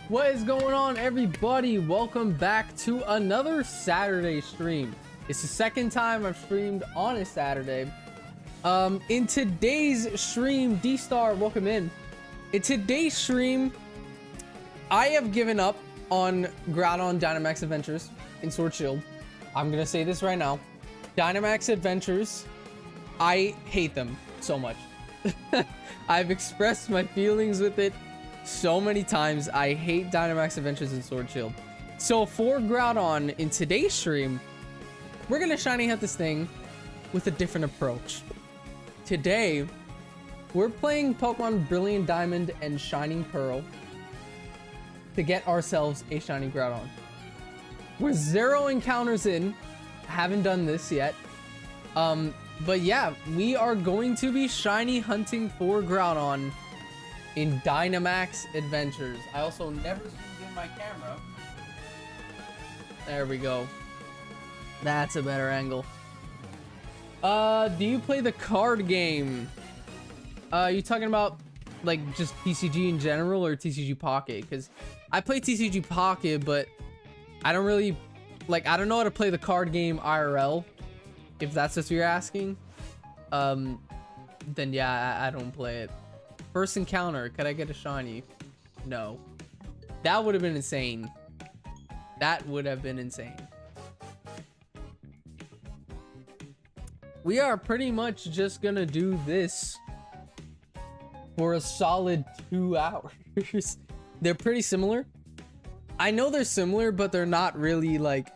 What is going on, everybody? Welcome back to another Saturday stream. It's the second time I've streamed on a Saturday. In today's stream, D-Star, welcome in. In today's stream, I have given up on Groudon Dynamax Adventures in Sword Shield. I'm gonna say this right now. Dynamax Adventures, I hate them so much. I've expressed my feelings with it so many times. I hate Dynamax Adventures in Sword Shield. So for Groudon, in today's stream, we're gonna shiny hunt this thing with a different approach. Today, we're playing Pokemon Brilliant Diamond and Shining Pearl to get ourselves a shiny Groudon. We're 0 encounters in, haven't done this yet. But yeah, we are going to be shiny hunting for Groudon in Dynamax Adventures. I also never zoomed in my camera. There we go. That's a better angle. Do you play the card game? You talking about like just TCG in general or TCG Pocket? Because I play TCG Pocket, but I don't really like, I don't know how to play the card game IRL, if that's what you're asking. Then yeah, I don't play it. First encounter, could I get a shiny? No. That would have been insane. That would have been insane. We are pretty much just gonna do this for a solid 2 hours. They're pretty similar. I know they're similar, but they're not really like,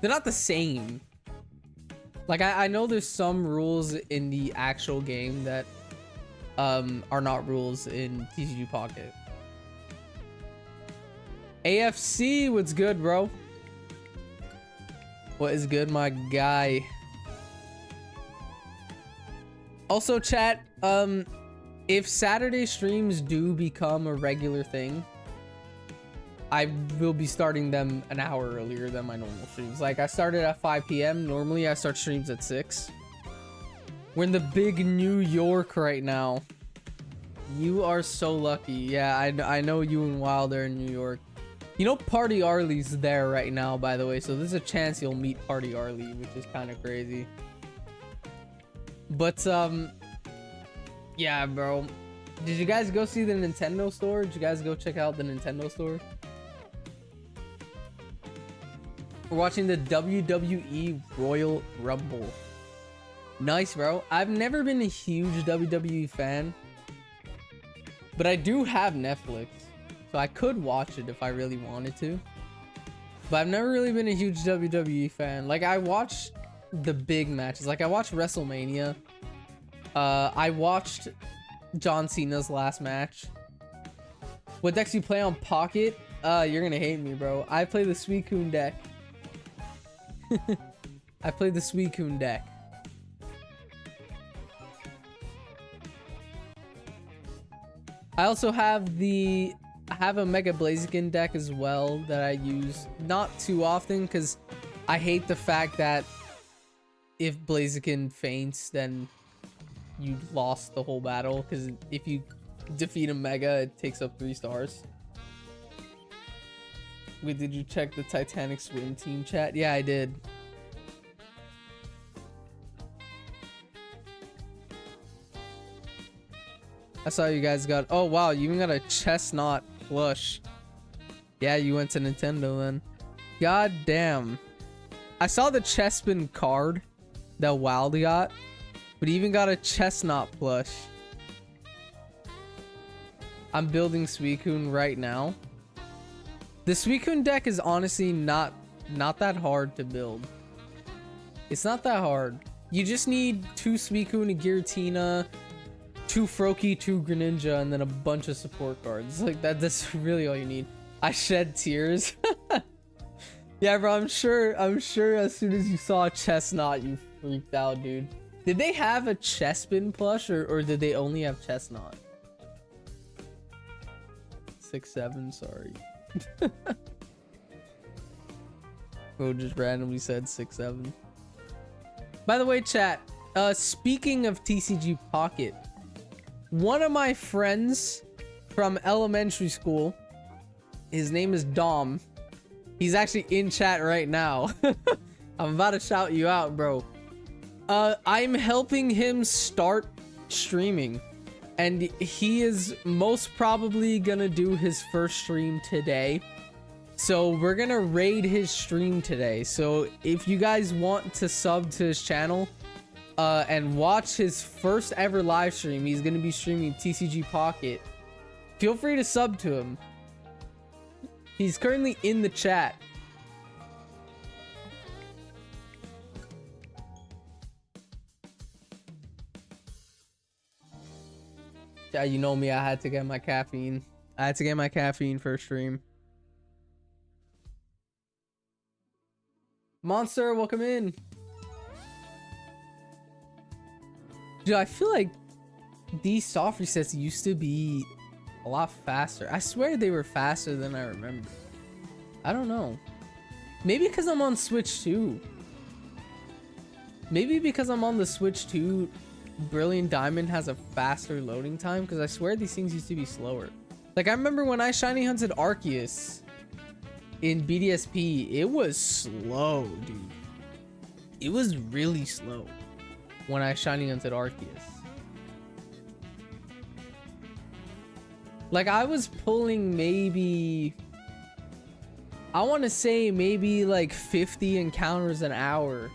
they're not the same. Like I know there's some rules in the actual game that are not rules in TCG Pocket. AFC, what's good, bro? What is good, my guy? Also, chat, if Saturday streams do become a regular thing, I will be starting them an hour earlier than my normal streams. Like, I started at 5 p.m. Normally, I start streams at 6. We're in the big New York right now. You are so lucky. Yeah, I know you and Wild are in New York. You know, Party Arlie's there right now, by the way. So there's a chance you'll meet Party Arlie, which is kind of crazy. But, yeah, bro. Did you guys go see the Nintendo store? Did you guys go check out the Nintendo store? We're watching the WWE Royal Rumble. Nice, bro. I've never been a huge WWE fan, but I do have Netflix, so I could watch it if I really wanted to. But I've never really been a huge WWE fan. Like, I watched the big matches. Like, I watched WrestleMania. I watched John Cena's last match. What decks you play on Pocket? You're gonna hate me, bro. I play the Suicune deck. I play the Suicune deck. I also have a Mega Blaziken deck as well that I use not too often because I hate the fact that if Blaziken faints, then you lost the whole battle, because if you defeat a Mega, it takes up 3 stars. Wait, did you check the Titanic Swim Team chat? Yeah, I did. I saw you guys got... Oh, wow, you even got a Chestnut plush. Yeah, you went to Nintendo then. God damn. I saw the Chespin card that Wild got, but he even got a Chestnut plush. I'm building Suicune right now. The Suicune deck is honestly not that hard to build. It's not that hard. You just need 2 Suicune, a Giratina, 2 Froakie, 2 Greninja, and then a bunch of support cards. Like that's really all you need. I shed tears. Yeah, bro, I'm sure as soon as you saw a Chestnut, you freaked out, dude. Did they have a Chespin plush or did they only have Chestnut? 6'7", sorry. Bro just randomly said 6'7". By the way, chat, speaking of TCG Pocket, one of my friends from elementary school, his name is Dom. He's actually in chat right now. I'm about to shout you out, bro. I'm helping him start streaming, and he is most probably gonna do his first stream today. So we're gonna raid his stream today. So if you guys want to sub to his channel and watch his first ever live stream, he's gonna be streaming TCG Pocket. Feel free to sub to him. He's currently in the chat. Yeah, you know me, I had to get my caffeine. I had to get my caffeine for a stream. Monster, welcome in. Dude, I feel like these soft resets used to be a lot faster. I swear they were faster than I remember. I don't know. Maybe because I'm on Switch too. Maybe because I'm on the Switch too, Brilliant Diamond has a faster loading time, because I swear these things used to be slower. Like, I remember when I shiny hunted Arceus in BDSP, it was slow, dude. It was really slow when I shiny hunted Arceus. Like, I was pulling maybe, I want to say maybe like 50 encounters an hour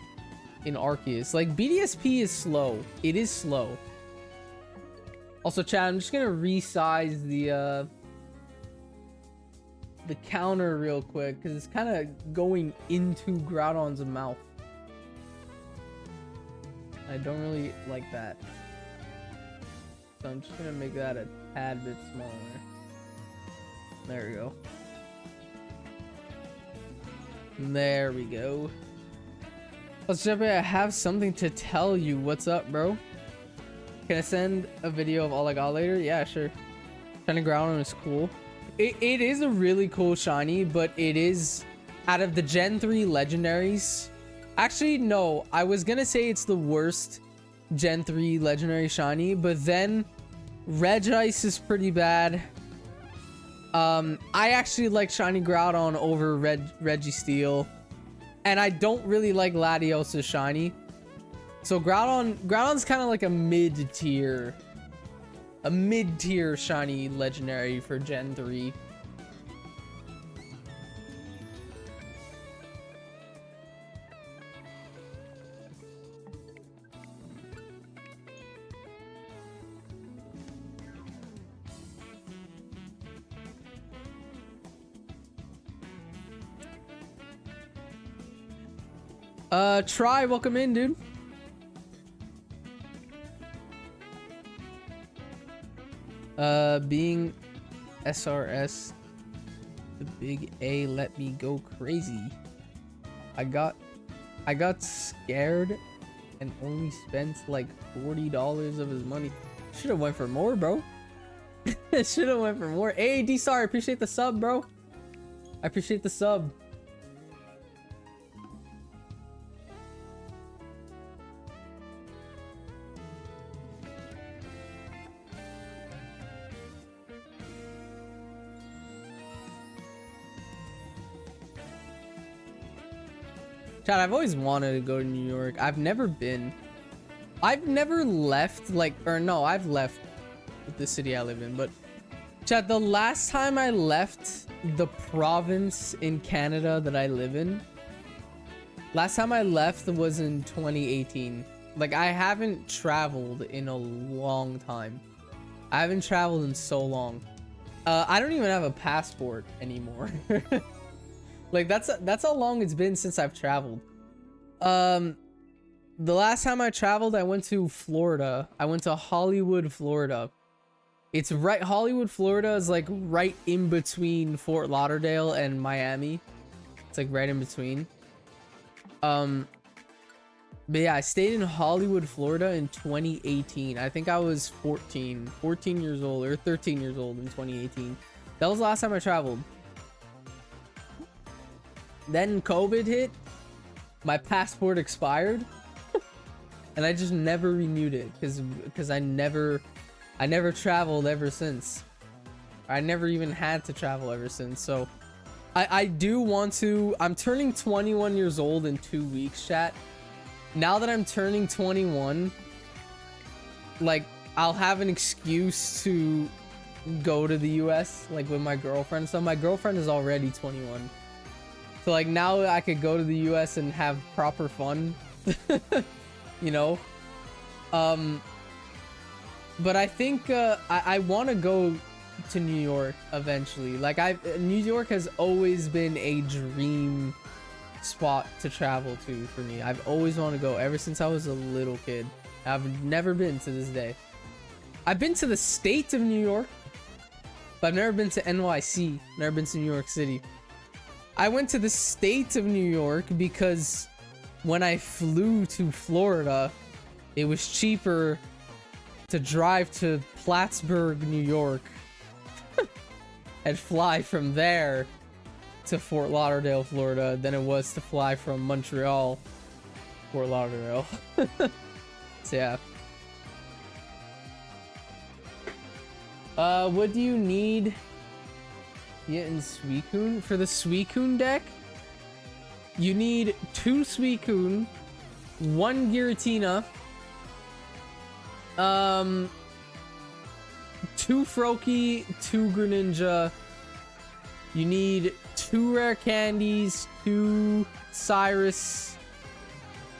in Arceus. Like, BDSP is slow. It is slow. Also, chat, I'm just gonna resize the counter real quick, because it's kind of going into Groudon's mouth. I don't really like that. So I'm just gonna make that a tad bit smaller. There we go. There we go. Let's jump in. I have something to tell you. What's up, bro? Can I send a video of all I got later? Yeah, sure. Shiny Groudon is cool. It is a really cool shiny, but it is out of the Gen 3 legendaries. Actually, no. I was gonna say it's the worst Gen 3 legendary shiny, but then Regice is pretty bad. I actually like shiny Groudon over Registeel, and I don't really like Latios's shiny. So Groudon's kind of like a mid-tier shiny legendary for Gen 3. Try, welcome in, dude. Being SRS, the big A let me go crazy. I got scared and only spent like $40 of his money. Should have went for more, bro. Should have went for more. Hey, D-Star, I appreciate the sub, bro. I appreciate the sub. Chad, I've always wanted to go to New York. I've never been. I've never left, like, or no, I've left the city I live in, but Chad, the last time I left the province in Canada that I live in, last time I left was in 2018. Like, I haven't traveled in a long time. I haven't traveled in so long. I don't even have a passport anymore. Like, that's how long it's been since I've traveled. The last time I traveled, I went to Florida. I went to Hollywood, Florida. It's right, Hollywood, Florida is like right in between Fort Lauderdale and Miami. It's like right in between. But yeah, I stayed in Hollywood, Florida in 2018. I think I was 14 years old or 13 years old in 2018. That was the last time I traveled. Then COVID hit, my passport expired, and I just never renewed it because I never traveled ever since. I never even had to travel ever since. So I do want to. I'm turning 21 years old in 2 weeks, chat. Now that I'm turning 21, like, I'll have an excuse to go to the US, like, with my girlfriend. So my girlfriend is already 21. So, like, now I could go to the US and have proper fun, you know? But I think I want to go to New York eventually. Like, New York has always been a dream spot to travel to for me. I've always wanted to go ever since I was a little kid. I've never been to this day. I've been to the state of New York, but I've never been to NYC. Never been to New York City. I went to the state of New York because when I flew to Florida, it was cheaper to drive to Plattsburgh, New York, and fly from there to Fort Lauderdale, Florida, than it was to fly from Montreal Fort Lauderdale. So yeah. What do you need? Yeah, in Suicune for the Suicune deck, you need 2 Suicune, 1 Giratina, 2 Froakie, 2 Greninja. You need 2 rare candies, 2 Cyrus,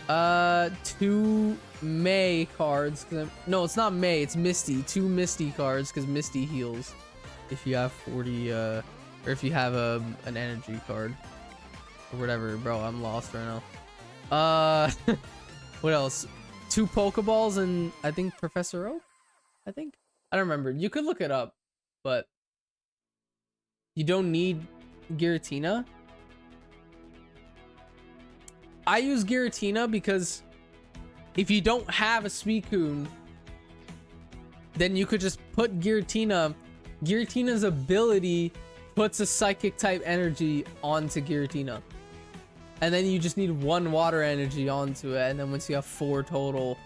2 May cards. No, it's not May, it's Misty. 2 Misty cards because Misty heals if you have 40, or if you have an energy card or whatever. Bro, I'm lost right now. What else? 2 Pokeballs and I think Professor Oak. I don't remember. You could look it up, but you don't need Giratina. I use Giratina because if you don't have a Suicune, then you could just put Giratina. Giratina's ability puts a psychic type energy onto Giratina. And then you just need 1 water energy onto it. And then once you have 4 total,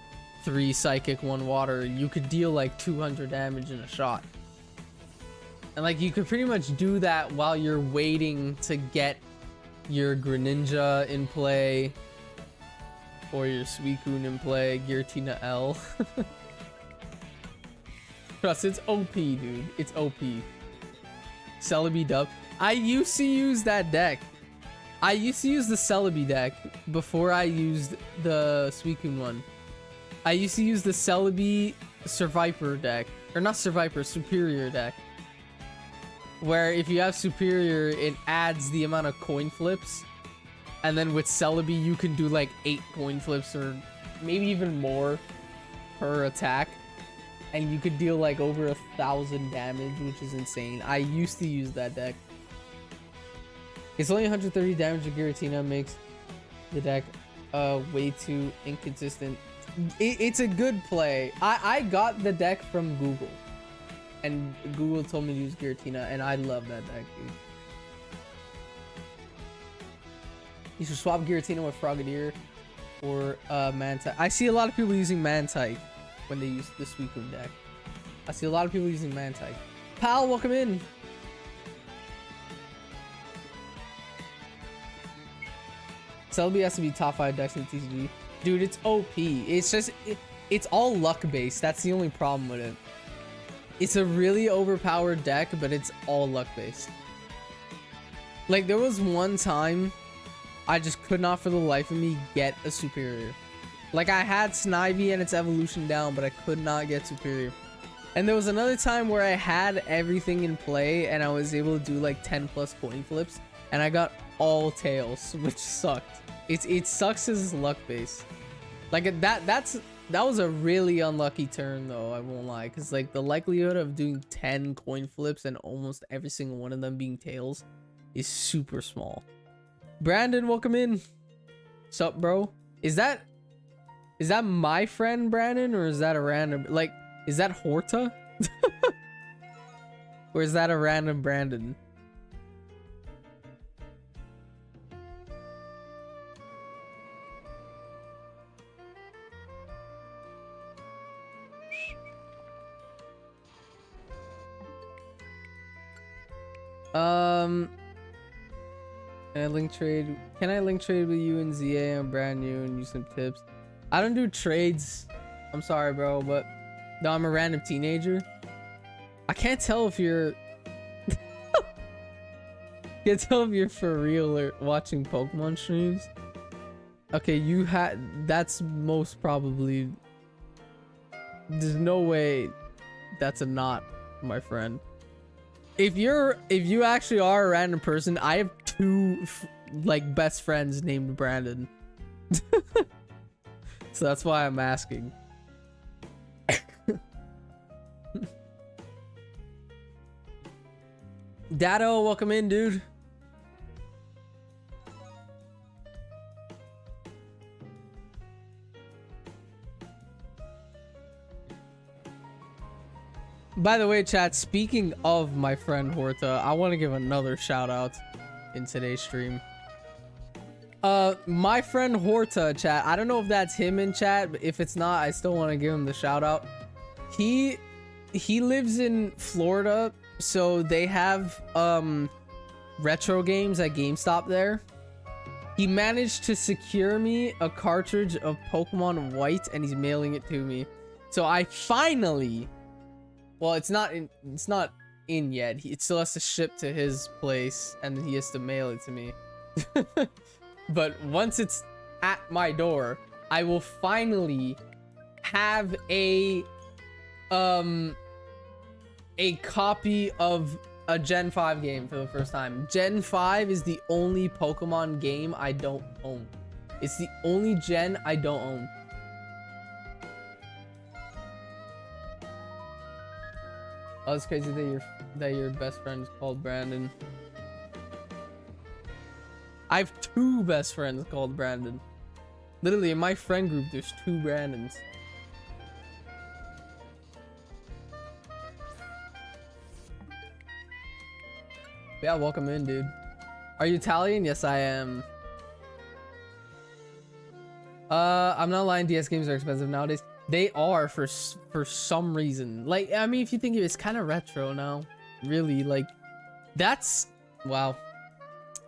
3 psychic, 1 water, you could deal like 200 damage in a shot. And like you could pretty much do that while you're waiting to get your Greninja in play or your Suicune in play. Giratina L. Trust, it's OP, dude. It's OP. Celebi Dub. I used to use that deck. I used to use the Celebi deck before I used the Suicune one. I used to use the Celebi Survivor deck. Or not Survivor, Superior deck. Where if you have Superior, it adds the amount of coin flips. And then with Celebi, you can do like 8 coin flips or maybe even more per attack. And you could deal like over 1,000 damage, which is insane. I used to use that deck. It's only 130 damage to Giratina, makes the deck way too inconsistent. It's a good play. I got the deck from Google. And Google told me to use Giratina, and I love that deck, dude. You should swap Giratina with Frogadier or Mantike. I see a lot of people using Mantike when they use the Suicune deck. I see a lot of people using Mantike. Pal, welcome in. Celebi has to be top 5 decks in TCG. Dude, it's OP. It's just, it's all luck based. That's the only problem with it. It's a really overpowered deck, but it's all luck based. Like, there was one time I just could not for the life of me get a Superior. Like, I had Snivy and its evolution down, but I could not get Superior. And there was another time where I had everything in play and I was able to do like 10 plus coin flips and I got all tails, which sucked. It sucks as it's luck based. Like that was a really unlucky turn though, I won't lie, because like the likelihood of doing 10 coin flips and almost every single one of them being tails is super small. Brandon, welcome in. Sup, bro? Is that my friend Brandon, or is that a random, like, is that Horta? Or is that a random Brandon? Can I link trade with you and ZA? I'm brand new and use some tips. I don't do trades. I'm sorry, bro, but no, I'm a random teenager. I can't tell if you're can't tell if you're for real or watching Pokemon streams. Okay, you had, that's most probably, there's no way that's a not my friend. If you actually are a random person, I have 2 like best friends named Brandon. So that's why I'm asking. Dado, welcome in, dude. By the way, chat, speaking of my friend Horta, I want to give another shout out in today's stream. My friend Horta, chat. I don't know if that's him in chat, but if it's not, I still want to give him the shout out. He lives in Florida, so they have retro games at GameStop there. He managed to secure me a cartridge of Pokemon White, and he's mailing it to me. So I finally, well, it's not in yet. It still has to ship to his place, and then he has to mail it to me. But once it's at my door, I will finally have a copy of a Gen 5 game for the first time. Gen 5 is the only Pokemon game I don't own. It's the only gen I don't own. Oh, it's crazy that your best friend is called Brandon. I have 2 best friends called Brandon. Literally, in my friend group, there's 2 Brandons. Yeah, welcome in, dude. Are you Italian? Yes, I am. I'm not lying. DS games are expensive nowadays. They are for some reason. Like, I mean, if you think of it, it's kind of retro now. Really, like, that's... Wow.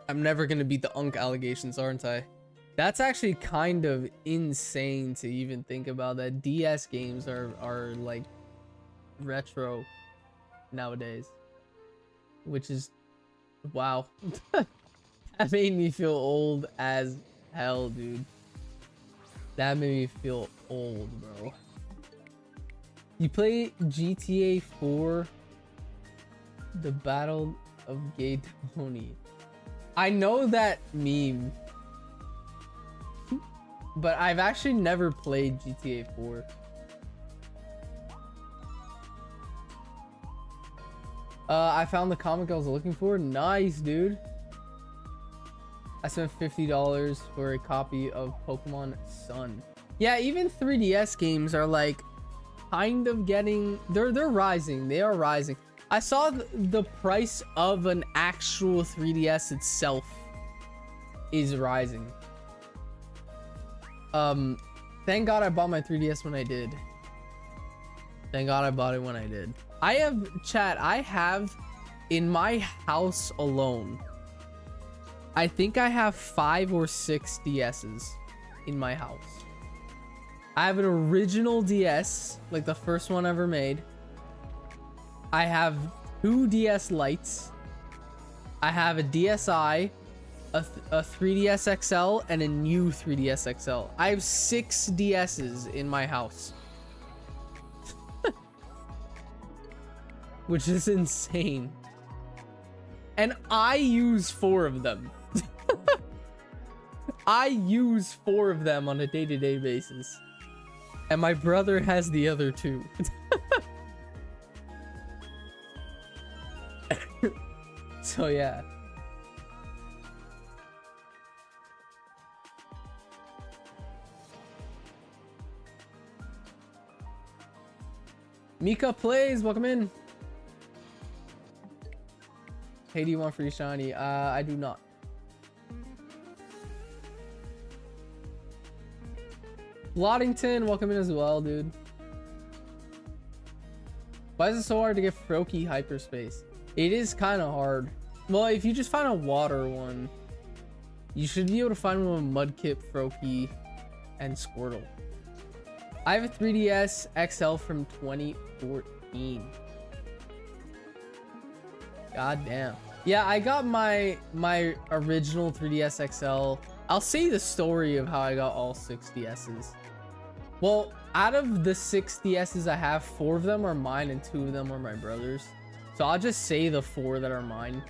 I'm never gonna beat the Unk allegations, aren't I? That's actually kind of insane to even think about, that DS games are like retro nowadays, which is wow. That made me feel old as hell, dude. That made me feel old, bro. You play GTA 4, the Battle of Gay Tony. I know that meme, but I've actually never played GTA 4. I found the comic I was looking for. Nice, dude. I spent $50 for a copy of Pokemon Sun. Yeah, even 3DS games are like kind of getting, they're rising. They are rising. I saw the price of an actual 3DS itself is rising. Thank God I bought my 3DS when I did. Thank God I bought it when I did. I have in my house alone, I think I have 5 or 6 DSs in my house. I have an original DS, like the first one ever made. I have 2 DS Lites. I have a DSi, a 3DS XL, and a new 3DS XL. I have 6 DSs in my house. Which is insane. And I use 4 of them. I use 4 of them on a day-to-day basis. And my brother has the other 2. So yeah. Mika plays, welcome in. Hey, do you want free shiny? I do not. Bloddington, welcome in as well, dude. Why is it so hard to get Froakie hyperspace? It is kind of hard. Well, if you just find a water one, you should be able to find one with Mudkip, Froakie, and Squirtle. I have a 3DS XL from 2014. God damn. Yeah, I got my original 3DS XL. I'll say the story of how I got all 6 DSs. Well, out of the 6 DSs I have, 4 of them are mine and 2 of them are my brother's. So I'll just say the 4 that are mine.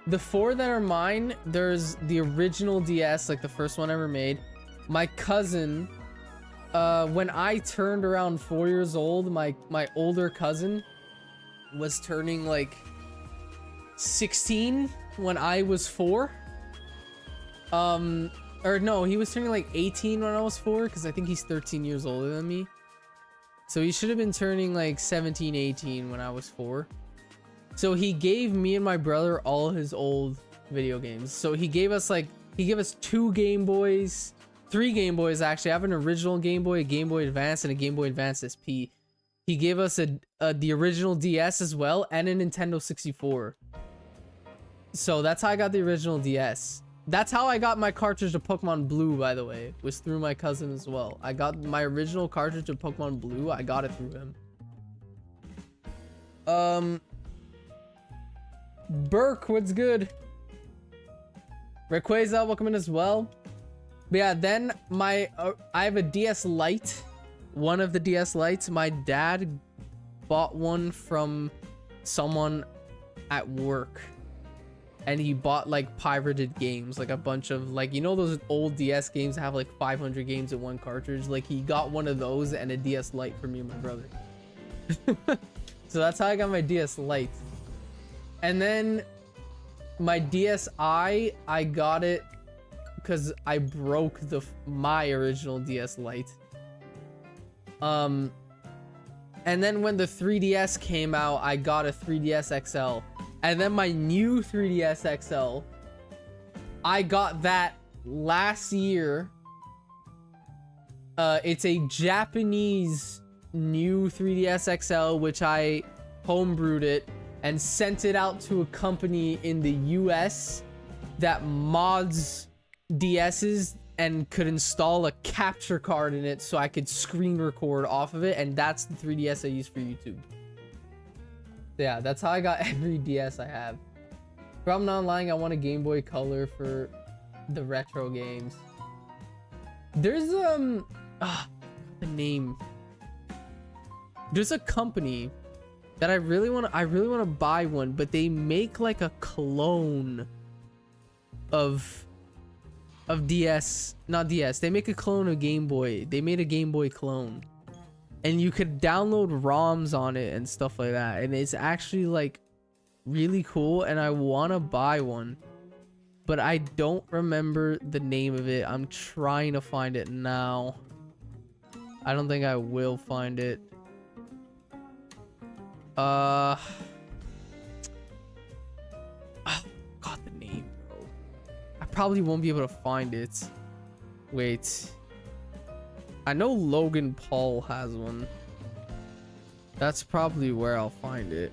The 4 that are mine, there's the original DS, like the first one ever made. My cousin, when I turned around 4 years old, my older cousin was turning like 16 when I was 4. Or no, he was turning like 18 when I was 4, because I think he's 13 years older than me. So he should have been turning like 17, 18 when I was 4. So he gave me and my brother all his old video games. So he gave us like He gave us 2 Game Boys, 3 Game Boys actually. I have an original Game Boy, a Game Boy Advance, and a Game Boy Advance SP. He gave us the original DS as well, and a Nintendo 64. So that's how I got the original DS. That's how I got my cartridge of Pokemon Blue, by the way. Was through my cousin as well. I got my original cartridge of Pokemon Blue. I got it through him. Burke, what's good? Rayquaza, welcome in as well. But yeah, then I have a DS Lite. One of the DS Lites. My dad bought one from someone at work. And he bought like pirated games, like a bunch of like, you know, those old DS games that have like 500 games in one cartridge. Like he got one of those and a DS Lite for me and my brother. So that's how I got my DS Lite. And then my DSi, I got it because I broke my original DS Lite. And then when the 3DS came out, I got a 3DS XL. And then my new 3DS XL, I got that last year. It's a Japanese new 3DS XL, which I homebrewed it and sent it out to a company in the US that mods DS's and could install a capture card in it so I could screen record off of it. And that's the 3DS I use for YouTube. Yeah, that's how I got every DS I have. But I'm not lying, I want a Game Boy Color for the retro games. There's the name. There's a company that I really want to buy one, but they make like a clone of DS, not DS. They make a clone of Game Boy. They made a Game Boy clone. And you could download ROMs on it and stuff like that. And it's actually like really cool. And I want to buy one. But I don't remember the name of it. I'm trying to find it now. I don't think I will find it. Oh, God, the name, bro. I probably won't be able to find it. Wait. I know Logan Paul has one. That's probably where I'll find it.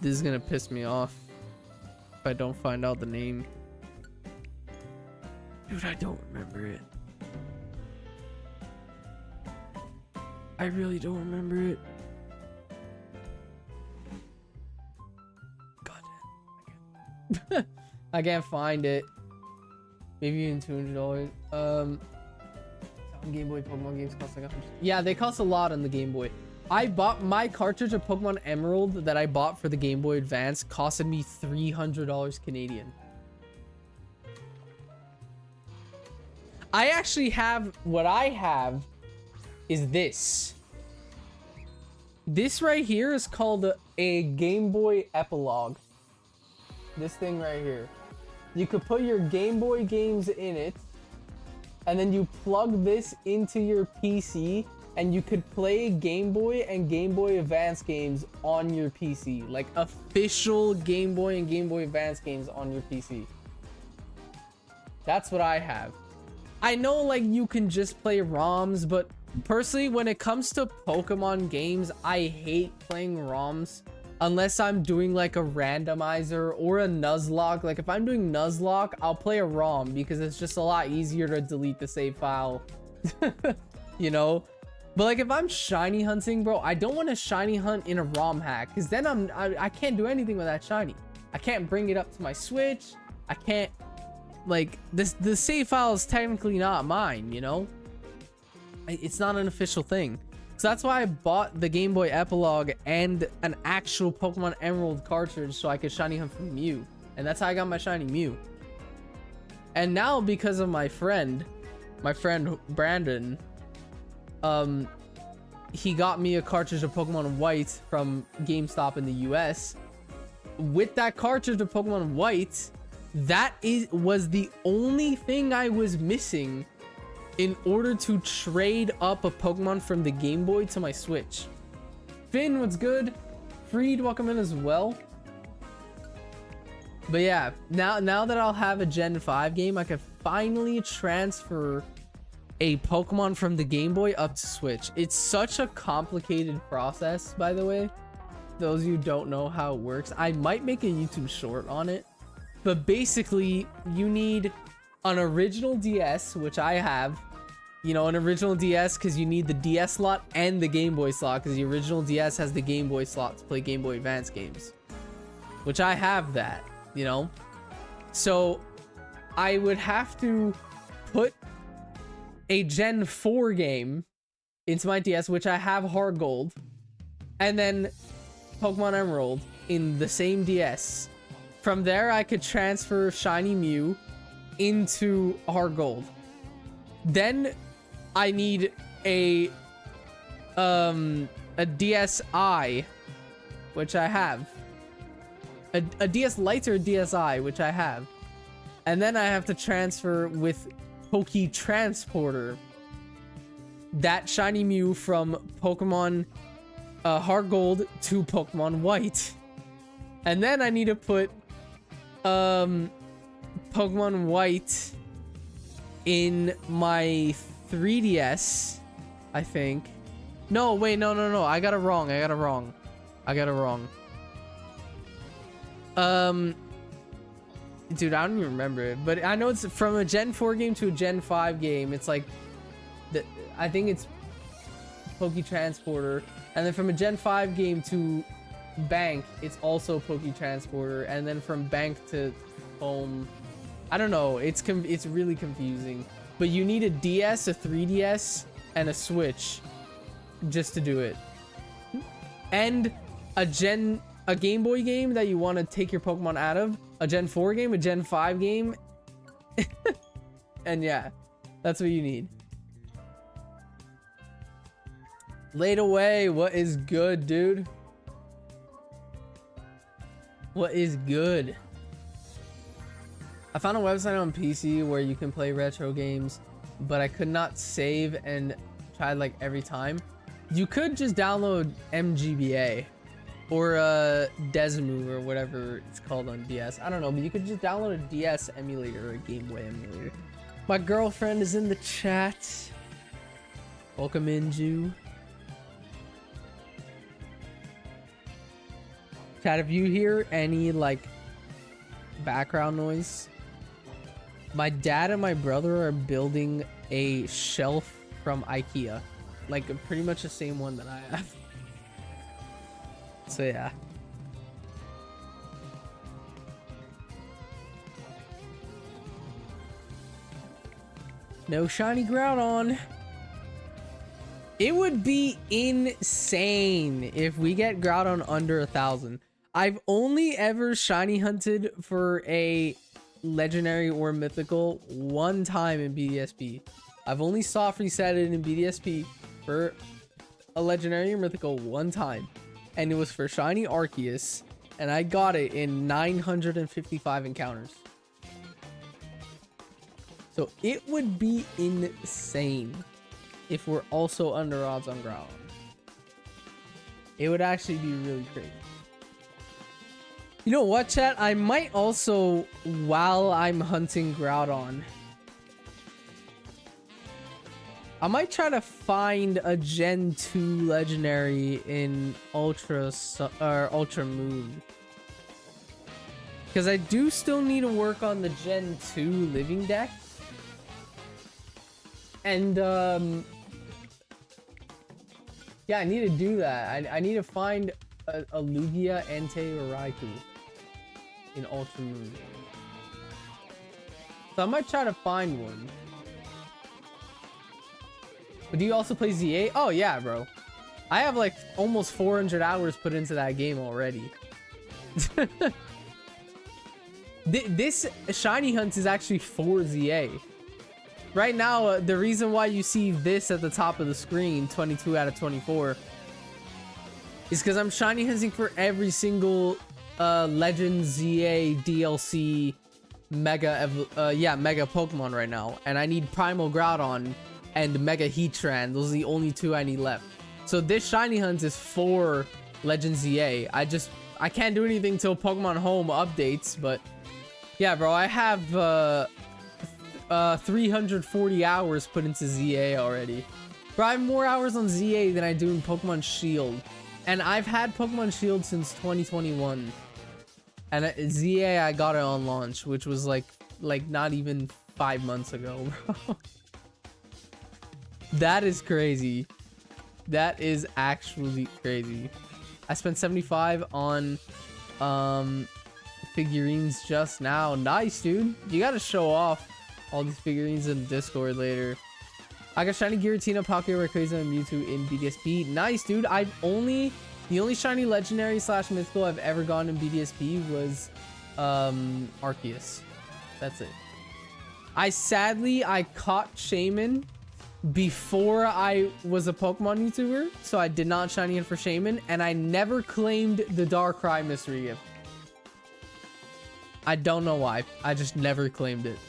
This is gonna piss me off if I don't find out the name. Dude, I don't remember it. I really don't remember it. I can't find it. Maybe even $200. Some Game Boy Pokemon games cost like $100. Yeah, they cost a lot on the Game Boy. I bought my cartridge of Pokemon Emerald that I bought for the Game Boy Advance, costed me $300 Canadian. I actually have, what I have is this. This right here is called a Game Boy Epilogue. This thing right here. You could put your Game Boy games in it, and then you plug this into your PC, and you could play Game Boy and Game Boy Advance games on your PC. Like official Game Boy and Game Boy Advance games on your PC. That's what I have. I know like you can just play ROMs, but personally when it comes to Pokemon games, I hate playing ROMs. Unless I'm doing like a randomizer or a Nuzlocke. Like if I'm doing Nuzlocke, I'll play a ROM because it's just a lot easier to delete the save file. You know? But like if I'm shiny hunting, bro, I don't want to shiny hunt in a ROM hack because then I can't do anything with that shiny. I can't bring it up to my Switch. I can't, like, the save file is technically not mine, you know? It's not an official thing. So that's why I bought the Game Boy Epilogue and an actual Pokemon Emerald cartridge so I could shiny hunt for Mew. And that's how I got my shiny Mew. And now because of my friend Brandon, he got me a cartridge of Pokemon White from GameStop in the US. With that cartridge of Pokemon White, that was the only thing I was missing in order to trade up a Pokemon from the Game Boy to my Switch. Finn, what's good? Freed, welcome in as well. But yeah, now that I'll have a Gen 5 game, I can finally transfer a Pokemon from the Game Boy up to Switch. It's such a complicated process, by the way. Those of you who don't know how it works, I might make a YouTube short on it. But basically, you need an original DS, which I have. You know, an original DS, because you need the DS slot and the Game Boy slot, because the original DS has the Game Boy slot to play Game Boy Advance games. Which I have that, you know? So, I would have to put a Gen 4 game into my DS, which I have Hard Gold, and then Pokemon Emerald in the same DS. From there, I could transfer Shiny Mew into Hard Gold. Then I need a DSi, which I have. A DS Lite or a DSi, which I have. And then I have to transfer with Poke Transporter that Shiny Mew from Pokemon Hard Gold to Pokemon White. And then I need to put Pokemon White in my 3DS, I think. No, wait, no. I got it wrong. Dude, I don't even remember it, but I know it's from a Gen 4 game to a Gen 5 game. It's like, I think it's Poke Transporter, and then from a Gen 5 game to Bank, it's also Poke Transporter, and then from Bank to Home, I don't know. It's really confusing, but you need a DS, a 3DS, and a Switch just to do it, and a Game Boy game that you want to take your Pokemon out of, a Gen 4 game, a Gen 5 game, and yeah, that's what you need. Laid away, what is good, dude? What is good? I found a website on PC where you can play retro games, but I could not save and tried like every time. You could just download MGBA or Desmu or whatever it's called on DS. I don't know, but you could just download a DS emulator or a Game Boy emulator. My girlfriend is in the chat. Welcome in, Jew. Chat, if you hear any like background noise, my dad and my brother are building a shelf from IKEA, like pretty much the same one that I have. So yeah. No shiny Groudon. It would be insane if we get Groudon under 1,000. I've only ever shiny hunted for a legendary or mythical one time in BDSP. I've only soft reset it in BDSP for a legendary or mythical one time, and it was for shiny Arceus, and I got it in 955 encounters. So it would be insane if we're also under odds on Groudon. It would actually be really crazy. You know what, chat? I might also, while I'm hunting Groudon, I might try to find a Gen 2 legendary in Ultra Moon. Because I do still need to work on the Gen 2 living deck. And, yeah, I need to do that. I need to find a Lugia, Entei, or Raikou in Ultra Moon. So I might try to find one. But do you also play Z8? Oh yeah, bro. I have like almost 400 hours put into that game already. This shiny hunt is actually for ZA. Right now, the reason why you see this at the top of the screen, 22 out of 24, is because I'm shiny hunting for every single Legend ZA DLC mega Pokemon right now, and I need Primal Groudon and Mega Heatran. Those are the only two I need left. So this shiny hunt is for Legends ZA. I can't do anything till Pokemon Home updates, but yeah, bro, I have 340 hours put into ZA already. Bro, I have more hours on ZA than I do in Pokemon Shield. And I've had Pokemon Shield since 2021. And ZA, I got it on launch, which was like not even 5 months ago, bro. That is crazy. That is actually crazy. I spent 75 on figurines just now. Nice, dude. You gotta show off all these figurines in Discord later. I got shiny Giratina, Palkia, Rayquaza, and Mewtwo in BDSP. Nice, dude. The only shiny legendary / mythical I've ever gotten in BDSP was Arceus. That's it. I caught Shaman before I was a Pokemon YouTuber, so I did not shiny in for Shaman, and I never claimed the Darkrai mystery gift. I don't know why. I just never claimed it.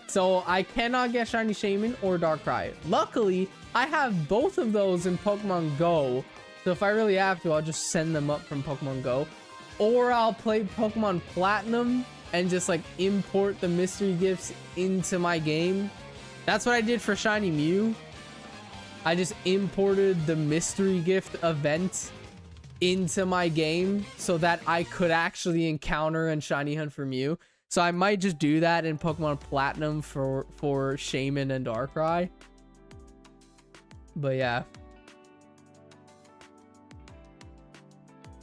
So I cannot get shiny Shaman or Darkrai. Luckily, I have both of those in Pokemon Go, so if I really have to, I'll just send them up from Pokemon Go, or I'll play Pokemon Platinum and just like import the mystery gifts into my game. That's what I did for shiny Mew. I just imported the mystery gift event into my game so that I could actually encounter and shiny hunt for Mew. So I might just do that in Pokemon Platinum for Shaman and Darkrai. But yeah.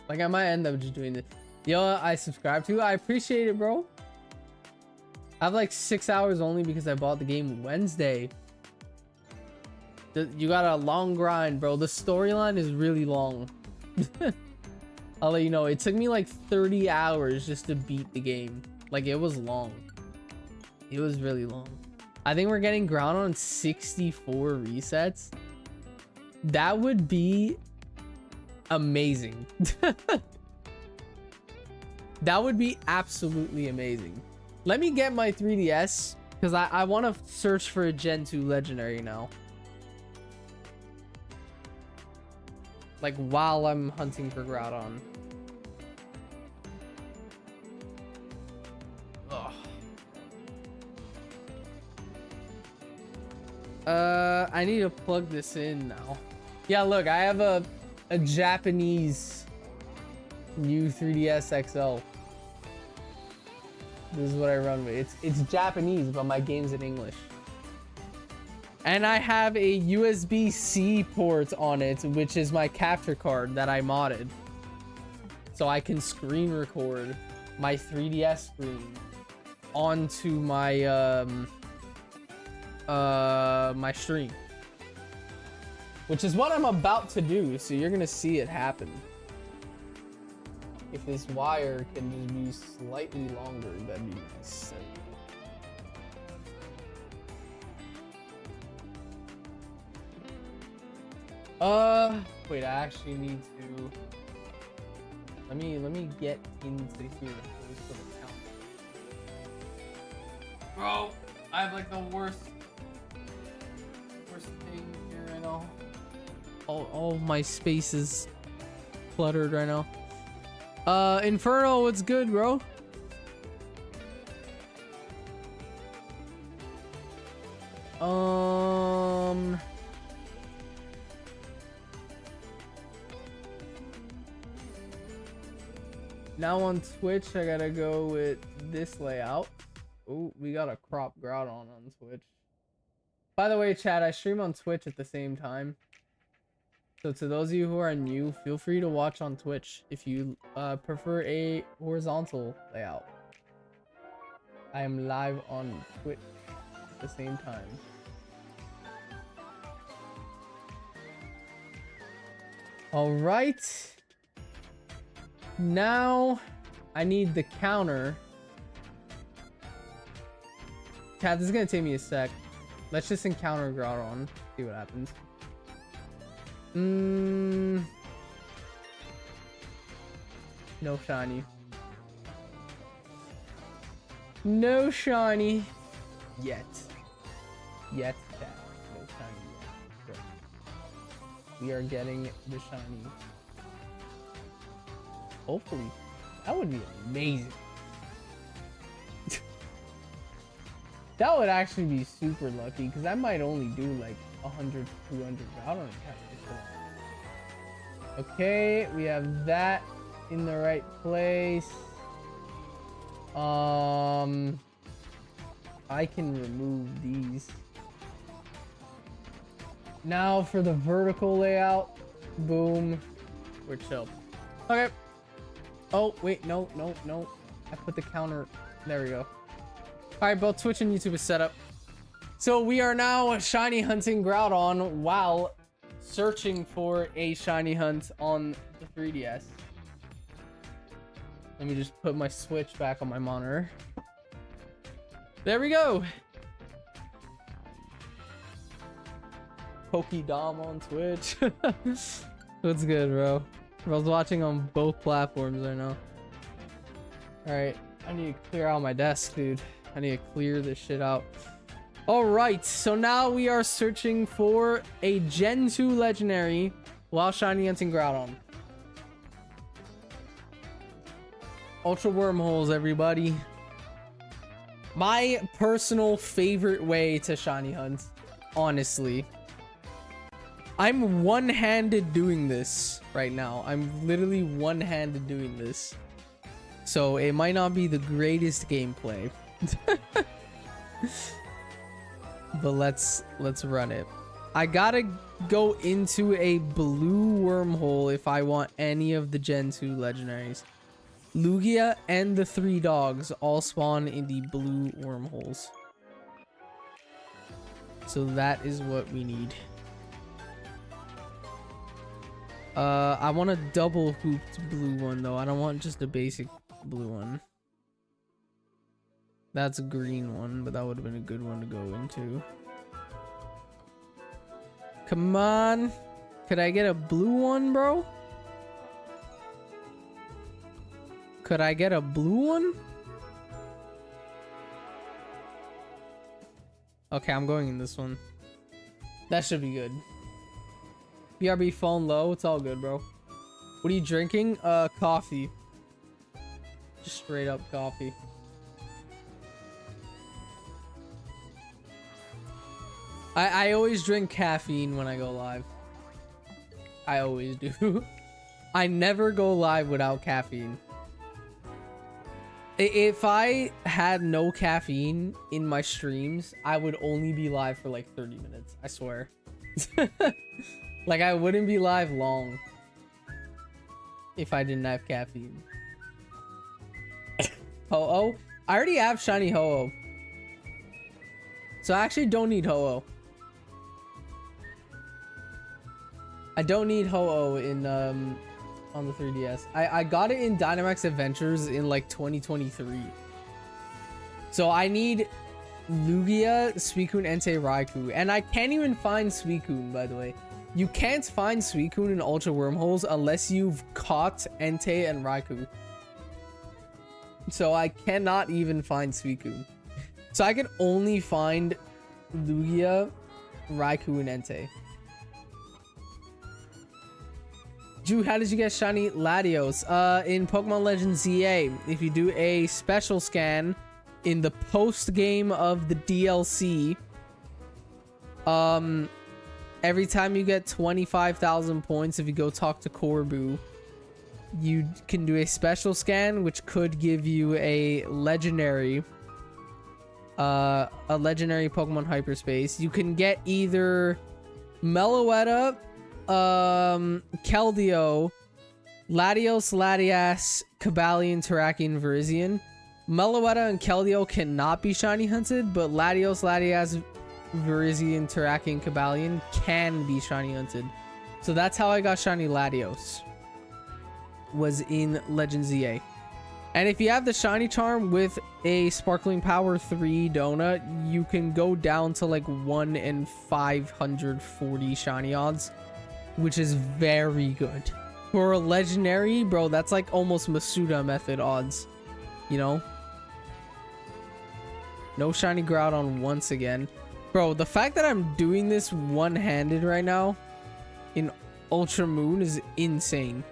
Like, I might end up just doing this. Yo, I subscribe to. I appreciate it, bro. I have like 6 hours only because I bought the game Wednesday. You got a long grind, bro. The storyline is really long. I'll let you know. It took me like 30 hours just to beat the game. Like, it was long. It was really long. I think we're getting Groudon on 64 resets. That would be amazing. That would be absolutely amazing. Let me get my 3DS because I want to search for a Gen 2 legendary now. Like, while I'm hunting for Groudon. Ugh. I need to plug this in now. Yeah, look, I have a Japanese new 3DS XL. This is what I run with. It's Japanese, but my game's in English. And I have a USB-C port on it, which is my capture card that I modded. So I can screen record my 3DS screen onto my my stream. Which is what I'm about to do, so you're gonna see it happen. If this wire can just be slightly longer, that'd be nice. Wait, I actually need to. Let me get into here. Bro, I have like the worst thing here right now. All my space is cluttered right now. Inferno, what's good, bro? Now on Twitch, I gotta go with this layout. Oh, we got a crop Groudon on Twitch. By the way, chat, I stream on Twitch at the same time. So to those of you who are new, feel free to watch on Twitch if you prefer a horizontal layout. I am live on Twitch at the same time. All right. Now I need the counter. Chat, this is gonna take me a sec. Let's just encounter Groudon, see what happens. No shiny. No shiny. Yet. Yet. No shiny yet. we are getting the shiny. Hopefully. That would be amazing. That would actually be super lucky, because I might only do like 100, 200. I don't know. Okay, we have that in the right place. I can remove these. Now for the vertical layout. Boom. We're chill. Okay. Oh, wait. No. I put the counter. There we go. All right, both Twitch and YouTube is set up. So we are now shiny hunting Groudon while searching for a shiny hunt on the 3DS. Let me just put my Switch back on my monitor. There we go. Pokedom on Twitch. What's good, bro? I was watching on both platforms right now. All right, I need to clear out my desk, dude. I need to clear this shit out. All right, so now we are searching for a Gen 2 legendary while shiny hunting Groudon. Ultra wormholes, everybody. My personal favorite way to shiny hunt, honestly. I'm one-handed doing this right now. I'm literally one-handed doing this. So it might not be the greatest gameplay. But let's run it. I gotta go into a blue wormhole if I want any of the Gen 2 legendaries. Lugia and the 3 dogs all spawn in the blue wormholes. So that is what we need. I want a double hooped blue one though. I don't want just a basic blue one. That's a green one, but that would have been a good one to go into. Come on. Could I get a blue one, bro? Could I get a blue one? Okay, I'm going in this one. That should be good. BRB phone low. It's all good, bro. What are you drinking? Coffee. Just straight up coffee. I always drink caffeine when I go live. I always do. I never go live without caffeine. If I had no caffeine in my streams, I would only be live for like 30 minutes. I swear. Like, I wouldn't be live long if I didn't have caffeine. Ho-Oh? I already have shiny Ho-Oh. So I actually don't need Ho-Oh. I don't need Ho-Oh in on the 3DS. I got it in Dynamax Adventures in like 2023. So I need Lugia, Suicune, Entei, Raikou. And I can't even find Suicune, by the way. You can't find Suicune in Ultra Wormholes unless you've caught Entei and Raikou. So I cannot even find Suicune. So I can only find Lugia, Raikou, and Entei. Drew, how did you get shiny Latios? In Pokemon Legends ZA, if you do a special scan in the post game of the DLC, every time you get 25,000 points, if you go talk to Corbu, you can do a special scan, which could give you a legendary Pokemon Hyperspace. You can get either Meloetta, Keldeo, Latios, Latias, Cobalion, Terrakion, Virizion. Meloetta and Keldeo cannot be shiny hunted, but Latios, Latias, Virizion, Terrakion, Cobalion can be shiny hunted. So that's how I got shiny Latios, was in Legends ZA. And if you have the shiny charm with a Sparkling Power 3 donut, you can go down to like 1 in 540 shiny odds, which is very good. For a legendary, bro, that's like almost Masuda method odds, you know? No shiny Groudon once again. Bro, the fact that I'm doing this one-handed right now in Ultra Moon is insane.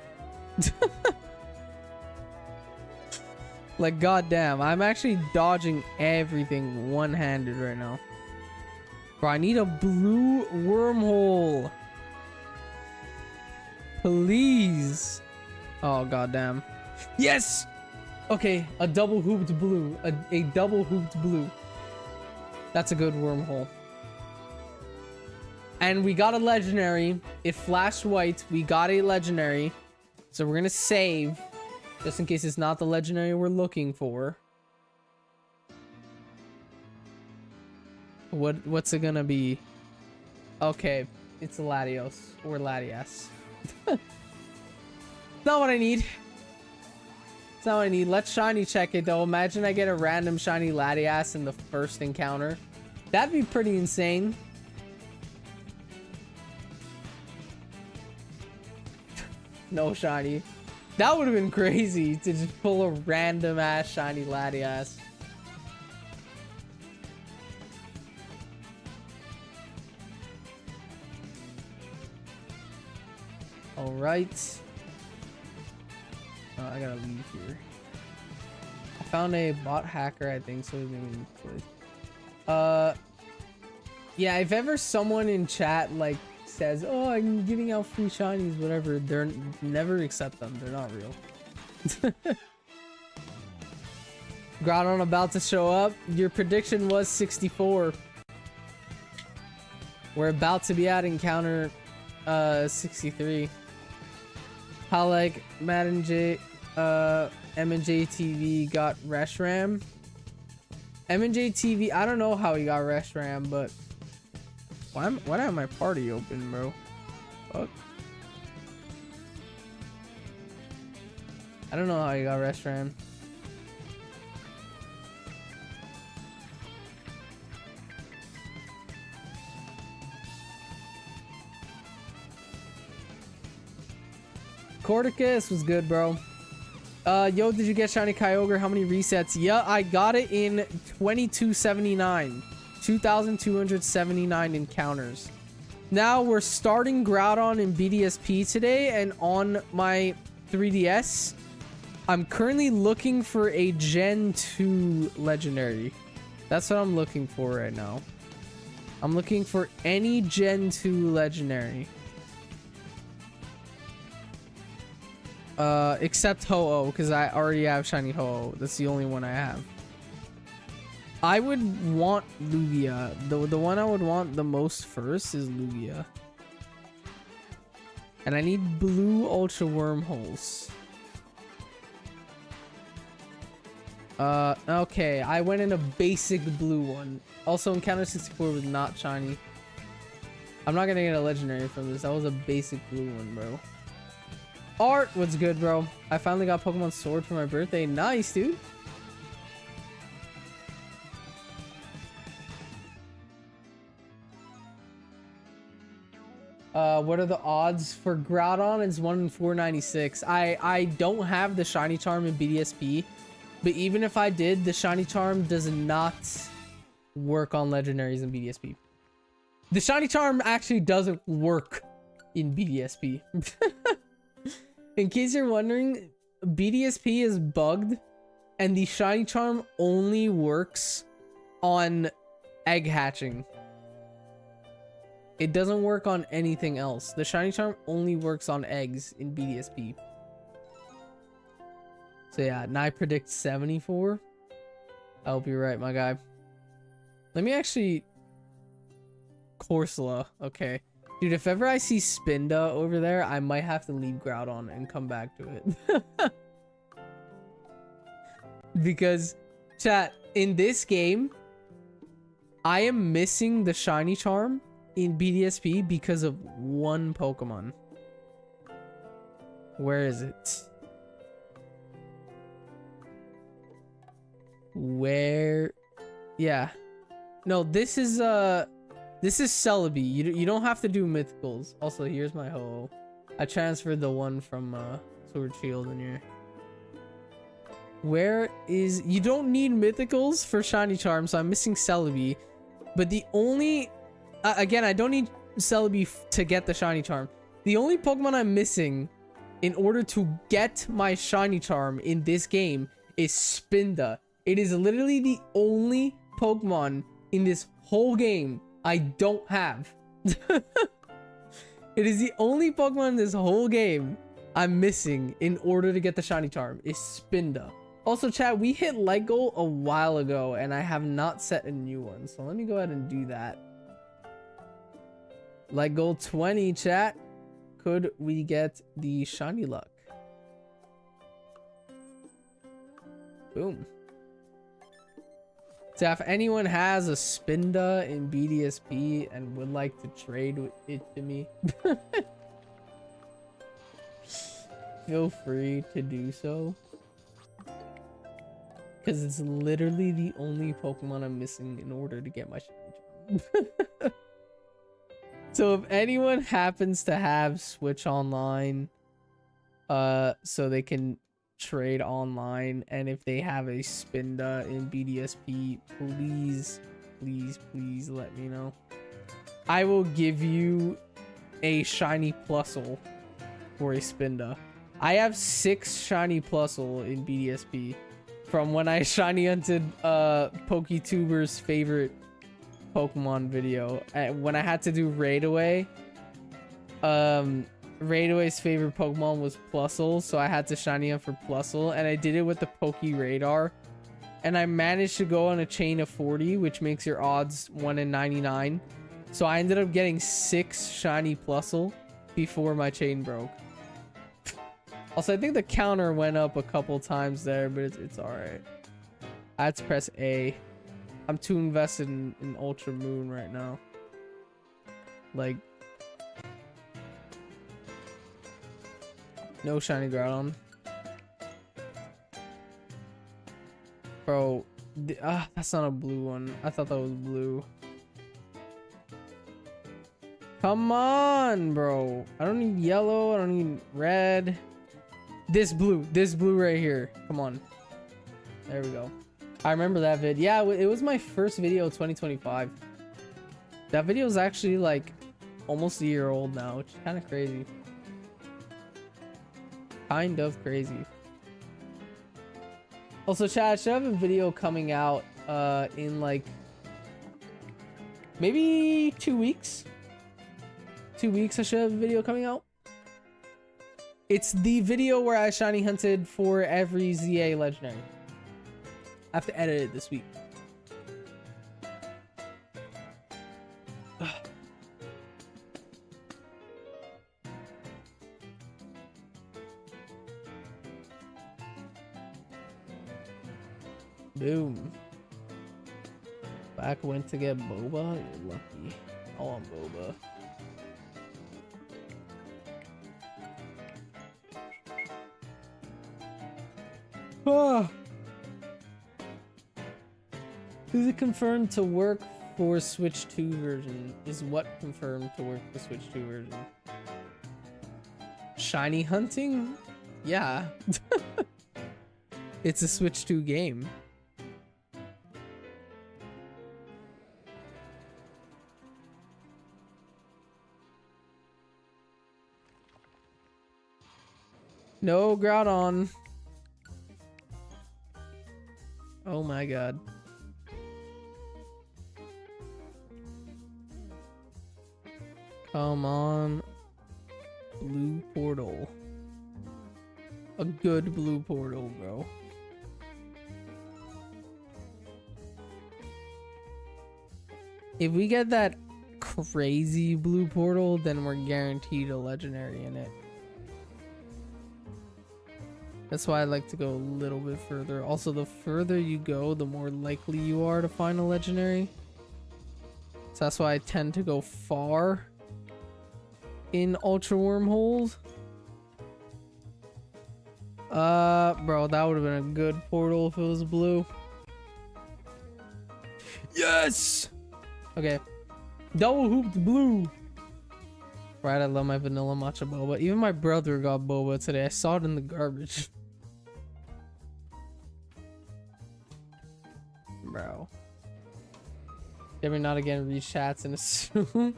Like, goddamn, I'm actually dodging everything one-handed right now. Bro, I need a blue Wormhole. Please. Oh, goddamn. Yes! Okay, a double hooped blue. A double hooped blue. That's a good Wormhole. And we got a legendary. It flashed white. We got a legendary. So we're gonna save. Just in case it's not the legendary we're looking for. What's it gonna be? Okay, it's a Latios or Latias. Not what I need. It's not what I need. Let's shiny check it though. Imagine I get a random shiny Latias in the first encounter. That'd be pretty insane. No shiny. That would have been crazy to just pull a random ass shiny Latias. All right. I gotta leave here. I found a bot hacker, I think, so maybe. Yeah, if ever someone in chat like says, oh, I'm giving out free shinies, whatever, they're never accept them. They're not real. Groudon about to show up. Your prediction was 64. We're about to be at encounter 63. How like Matt and J M&J TV got Reshiram. M&J TV, I don't know how he got Reshiram, but why do I have my party open, bro? Fuck. I don't know how you got Reshiram. Corticus was good, bro. Yo, did you get shiny Kyogre? How many resets? Yeah, I got it in 2279. 2,279 encounters. Now we're starting Groudon in BDSP today, and on my 3DS, I'm currently looking for a Gen 2 legendary. That's what I'm looking for right now. I'm looking for any Gen 2 legendary. Except Ho-Oh, because I already have shiny Ho-Oh. That's the only one I have. I would want Lugia. The one I would want the most first is Lugia. And I need blue Ultra Wormholes. Okay. I went in a basic blue one. Also, Encounter 64 was not shiny. I'm not gonna get a legendary from this. That was a basic blue one, bro. Art, what's good, bro? I finally got Pokemon Sword for my birthday. Nice, dude. What are the odds for Groudon? It's 1 in 496. I don't have the shiny charm in BDSP, but even if I did, the shiny charm does not work on legendaries in BDSP. The shiny charm actually doesn't work in BDSP. In case you're wondering, BDSP is bugged and the shiny charm only works on egg hatching. It doesn't work on anything else. The shiny charm only works on eggs in BDSP. So yeah, and I predict 74. I hope you're right, my guy. Let me actually... Corsola, okay. Dude, if ever I see Spinda over there, I might have to leave Groudon and come back to it. Because, chat, in this game, I am missing the shiny charm in BDSP because of one Pokemon. Where is it? Where? Yeah. No, this is Celebi. You don't have to do mythicals. Also, here's my Ho-Oh. I transferred the one from Sword Shield in here. Where is... You don't need mythicals for shiny charm, so I'm missing Celebi. But the only... again, I don't need Celebi to get the shiny charm. The only Pokemon I'm missing in order to get my shiny charm in this game is Spinda. It is literally the only Pokemon in this whole game I don't have. It is the only Pokemon in this whole game I'm missing in order to get the shiny charm is Spinda. Also, chat, we hit light goal a while ago and I have not set a new one. So let me go ahead and do that. Light goal 20, chat. Could we get the shiny luck? Boom. So if anyone has a Spinda in BDSP and would like to trade it to me, feel free to do so. Because it's literally the only Pokemon I'm missing in order to get my shiny charm. So if anyone happens to have Switch Online, so they can trade online, and if they have a Spinda in BDSP, please let me know. I will give you a shiny Plusle for a Spinda. I have 6 shiny Plusle in BDSP from when I shiny hunted PokeTuber's favorite Pokemon video. When I had to do Raid Away, Raid Away's favorite Pokemon was Plusle, so I had to shiny hunt for Plusle, and I did it with the Poke Radar, and I managed to go on a chain of 40, which makes your odds 1 in 99. So I ended up getting 6 shiny Plusle before my chain broke. Also, I think the counter went up a couple times there, but it's alright. I had to press A. I'm too invested in Ultra Moon right now. Like, no shiny Groudon. Bro, that's not a blue one. I thought that was blue. Come on, bro. I don't need yellow. I don't need red. This blue right here. Come on. There we go. I remember that vid. Yeah, it was my first video 2025. That video is actually like almost a year old now, which is kind of crazy. Kind of crazy. Also, chat, I should have a video coming out in like maybe 2 weeks. 2 weeks I should have a video coming out. It's the video where I shiny hunted for every ZA legendary. I have to edit it this week. Boom. Back went to get Boba. You're lucky. I want Boba. Ah. Is it confirmed to work for Switch 2 version? Is what confirmed to work for Switch 2 version? Shiny hunting? Yeah. It's a Switch 2 game. No Groudon. Oh my god. Come on. Blue portal. A good blue portal, bro. If we get that crazy blue portal, then we're guaranteed a legendary in it. That's why I like to go a little bit further. Also, the further you go, the more likely you are to find a legendary. So that's why I tend to go far in Ultra Wormholes. Bro, that would have been a good portal if it was blue. Yes! Okay. Double hooped blue. Right, I love my vanilla matcha boba. Even my brother got boba today. I saw it in the garbage. Bro. Did we not again read chats and assume?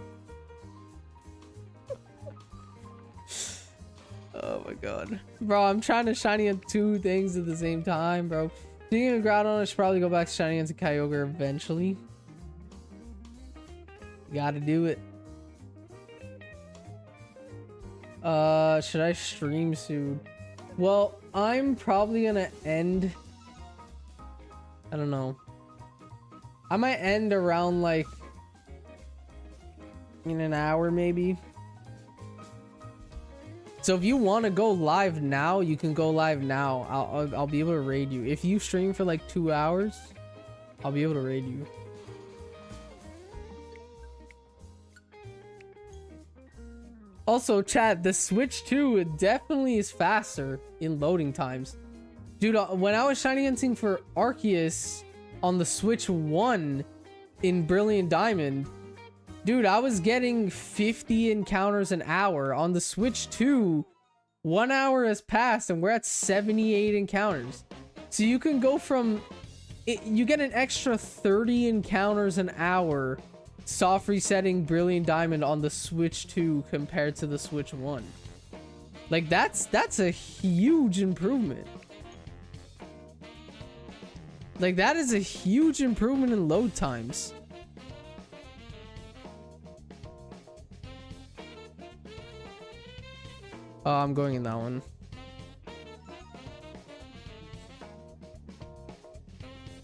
god. Bro, I'm trying to shiny on 2 things at the same time, bro. Speaking of Groudon, I should probably go back to shiny into Kyogre eventually. Gotta do it. Should I stream soon? Well, I'm probably gonna end... I don't know. I might end around like... in an hour maybe. So if you want to go live now, you can go live now. I'll be able to raid you. If you stream for like 2 hours, I'll be able to raid you. Also, chat, the Switch 2 definitely is faster in loading times. Dude, when I was shiny hunting for Arceus on the Switch 1 in Brilliant Diamond, dude, I was getting 50 encounters an hour. On the Switch 2, 1 hour has passed and we're at 78 encounters. So you can go from... you get an extra 30 encounters an hour soft resetting Brilliant Diamond on the Switch 2 compared to the Switch 1. Like, that's a huge improvement. Like, that is a huge improvement in load times. Oh, I'm going in that one.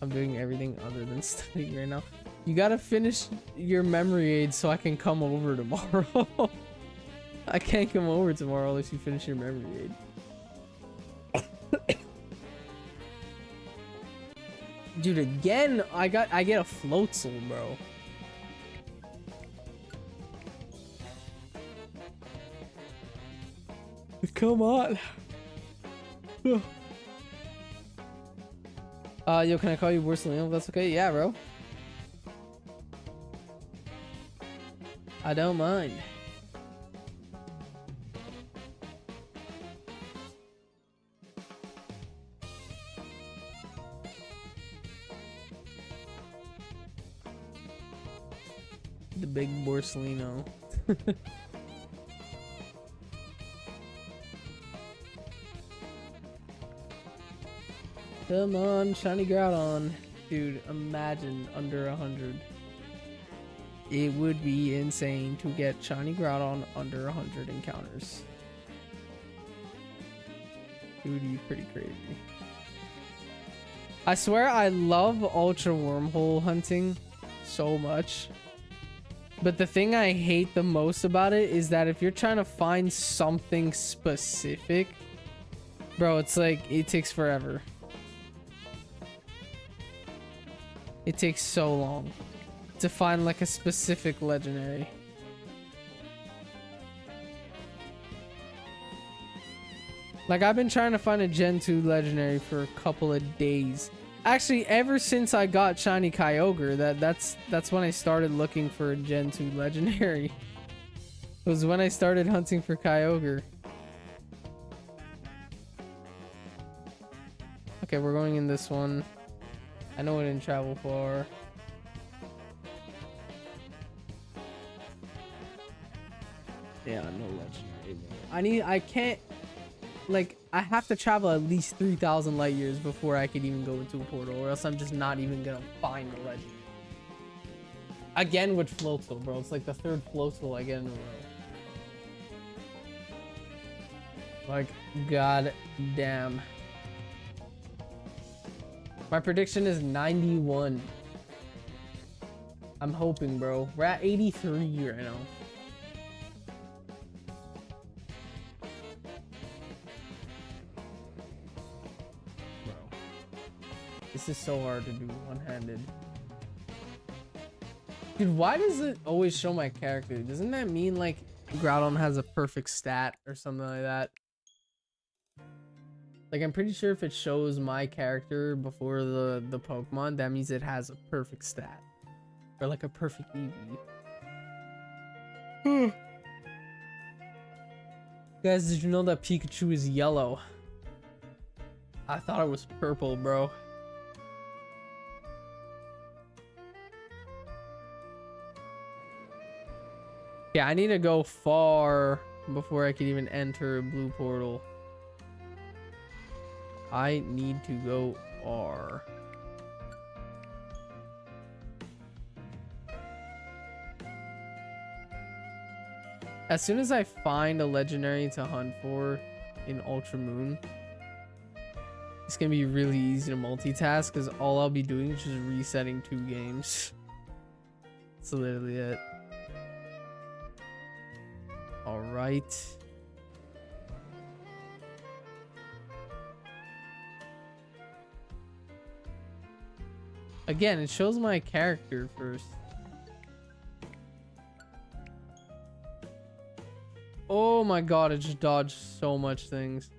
I'm doing everything other than studying right now. You gotta finish your memory aid so I can come over tomorrow. I can't come over tomorrow unless you finish your memory aid. Dude, again, I get a Floatzel, bro. Come on. Yo, can I call you Worslino? That's okay. Yeah, bro. I don't mind. The big Borsalino. Come on, shiny Groudon. Dude, imagine under 100. It would be insane to get shiny Groudon under 100 encounters. It would be pretty crazy. I swear I love Ultra Wormhole hunting so much. But the thing I hate the most about it is that if you're trying to find something specific, bro, it's like, it takes forever. It takes so long to find like a specific legendary. Like, I've been trying to find a Gen 2 legendary for a couple of days. Actually, ever since I got shiny Kyogre, that's when I started looking for a Gen 2 legendary. It was when I started hunting for Kyogre. Okay, we're going in this one. I know it didn't travel far. Yeah, no legendary. I can't, like, I have to travel at least 3,000 light years before I could even go into a portal, or else I'm just not even gonna find a legend. Again with Floatzel, bro. It's like the 3rd Floatzel I get in a row. Like, god damn. My prediction is 91. I'm hoping, bro. We're at 83 right now. Bro. This is so hard to do one-handed. Dude, why does it always show my character? Doesn't that mean, like, Groudon has a perfect stat or something like that? Like, I'm pretty sure if it shows my character before the Pokemon, that means it has a perfect stat. Or like a perfect EV. Guys, did you know that Pikachu is yellow? I thought it was purple, bro. Yeah, I need to go far before I can even enter a blue portal. I need to go R. As soon as I find a legendary to hunt for in Ultra Moon, it's gonna be really easy to multitask because all I'll be doing is just resetting 2 games. That's literally it. All right. Again, it shows my character first. Oh my god, it just dodged so much things.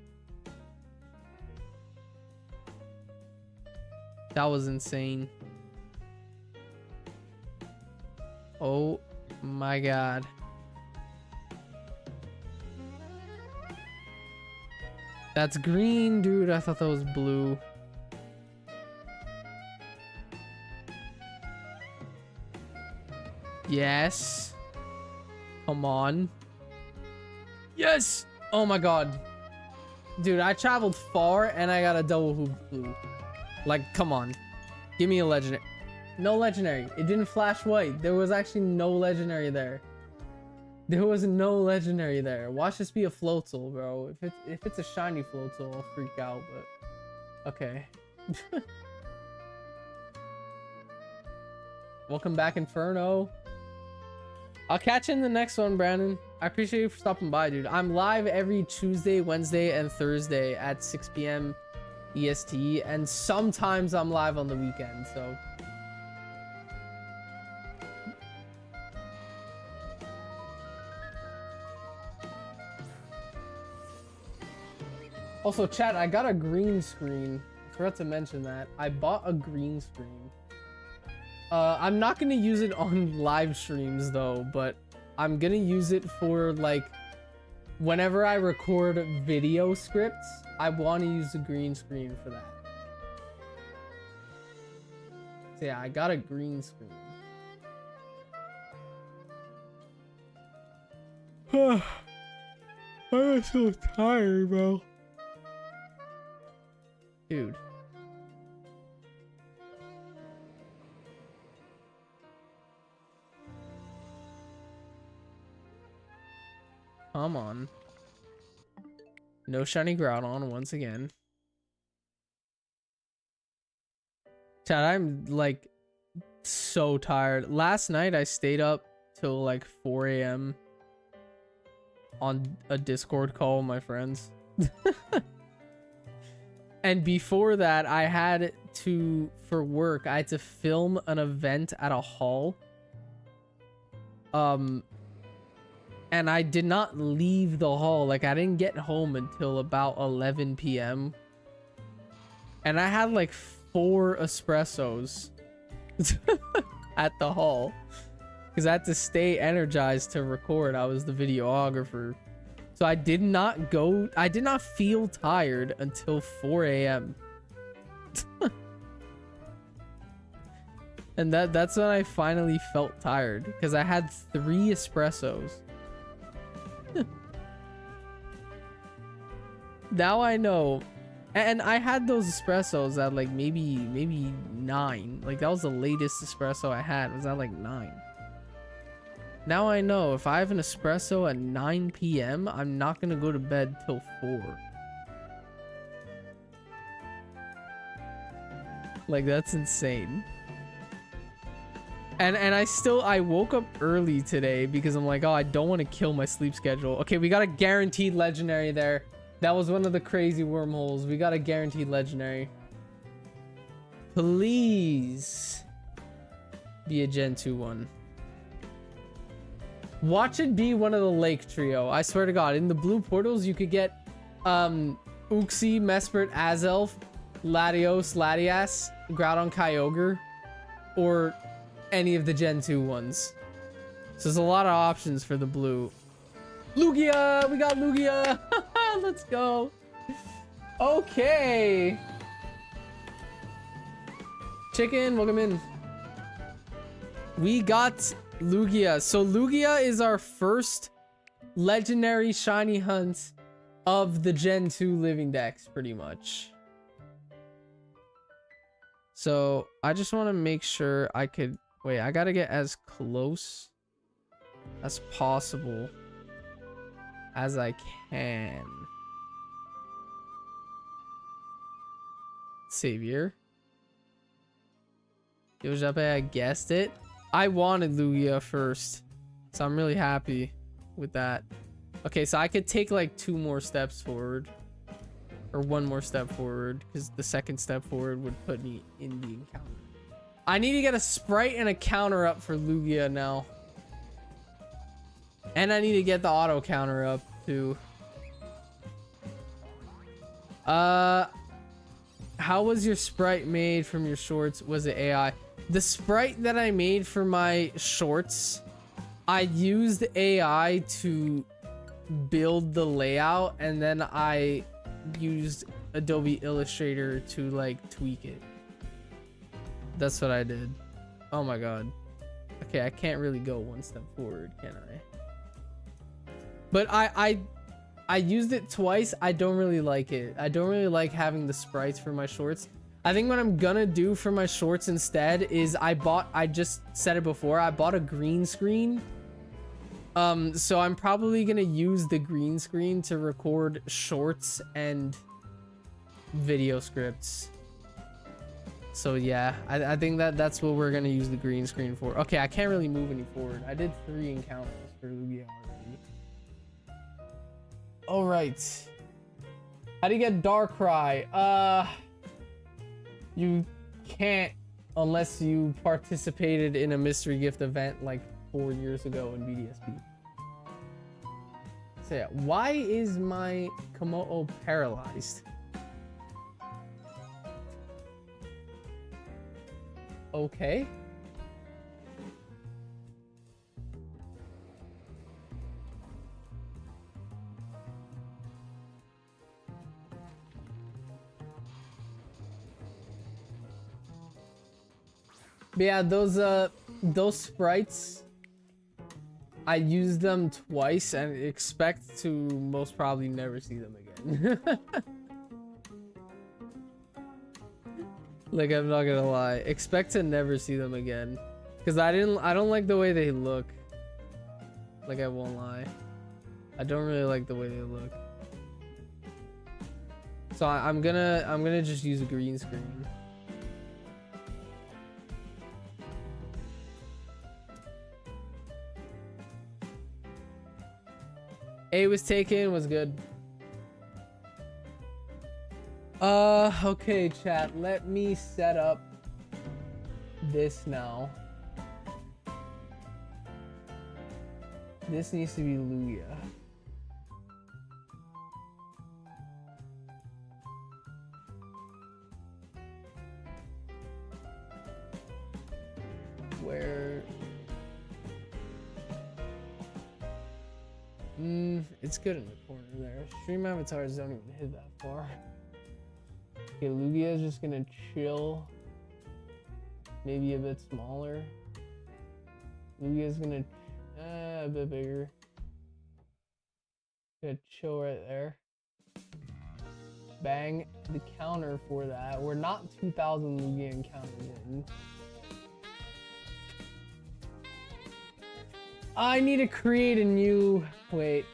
That was insane. Oh my god. That's green, dude. I thought that was blue. Yes. Come on. Yes! Oh my god. Dude, I traveled far and I got a double hoop blue. Like, come on. Give me a legendary. No legendary. It didn't flash white. There was actually no legendary there. There was no legendary there. Watch this be a Floatzel, bro. If it's a shiny Floatzel, I'll freak out, but... Okay. Welcome back, Inferno. I'll catch you in the next one, Brandon. I appreciate you for stopping by, dude. I'm live every Tuesday, Wednesday, and Thursday at 6 p.m. EST, and sometimes I'm live on the weekend, so... Also, chat, I got a green screen. I forgot to mention that. I bought a green screen. I'm not gonna use it on live streams though, but I'm gonna use it for like whenever I record video scripts. I want to use a green screen for that. So yeah, I got a green screen. I'm so tired, bro. Dude. Come on. No shiny Groudon once again. Chad, I'm like so tired. Last night I stayed up till like 4 a.m. on a Discord call with my friends. And before that, I had to, for work, I had to film an event at a hall. And I did not leave the hall. Like, I didn't get home until about 11 p.m. And I had like 4 espressos at the hall. Because I had to stay energized to record. I was the videographer. So I did not feel tired until 4 a.m. And that's when I finally felt tired. Because I had 3 espressos. Now I know. And I had those espressos at like maybe 9. Like that was the latest espresso I had. Was at like 9. Now I know if I have an espresso at 9 p.m., I'm not gonna go to bed till 4. Like that's insane. And I woke up early today because I'm like, oh, I don't want to kill my sleep schedule. Okay, we got a guaranteed legendary there. That was one of the crazy wormholes. We got a guaranteed legendary. Please be a Gen 2 one. Watch it be one of the lake trio. I swear to God, in the blue portals, you could get Uxie, Mesprit, Azelf, Latios, Latias, Groudon, Kyogre, or any of the Gen 2 ones. So there's a lot of options for the blue. Lugia! We got Lugia! Let's go. Okay. Chicken, welcome in. We got Lugia. So Lugia is our first legendary shiny hunt of the Gen 2 living decks, pretty much. So I just want to make sure I could wait. I gotta get as close as possible as I can. Savior. I guessed it. I wanted Lugia first, so I'm really happy with that. Okay, so I could take like 2 more steps forward, or 1 more step forward, because the second step forward would put me in the encounter. I need to get a sprite and a counter up for Lugia now, and I need to get the auto counter up too. How was your sprite made from your shorts? Was it AI? The sprite that I made for my shorts, I used AI to build the layout, and then I used Adobe Illustrator to like tweak it. That's what I did. Oh my god. Okay, I can't really go 1 step forward, can I? But I used it twice. I don't really like it. I don't really like having the sprites for my shorts. I think what I'm gonna do for my shorts instead is I just said it before, I bought a green screen. So I'm probably gonna use the green screen to record shorts and video scripts. So yeah, I think that's what we're gonna use the green screen for. Okay, I can't really move any forward. I did 3 encounters for Lugia already. All right. How do you get Darkrai? You can't unless you participated in a mystery gift event like 4 years ago in BDSP. So yeah, why is my Komodo paralyzed? Okay. But yeah, those sprites, I used them twice and expect to most probably never see them again. Like, I'm not gonna lie, expect to never see them again, because I don't like the way they look. Like, I won't lie, I don't really like the way they look. So I'm gonna just use a green screen. A was taken, was good. Okay, chat, let me set up this now. This needs to be Lugia. Where? It's good in the corner there. Stream avatars don't even hit that far. Okay, Lugia is just gonna chill. Maybe a bit smaller. Lugia is gonna a bit bigger. Gonna chill right there. Bang the counter for that. We're not 2,000 Lugia encounters in. I need to create a new. Wait.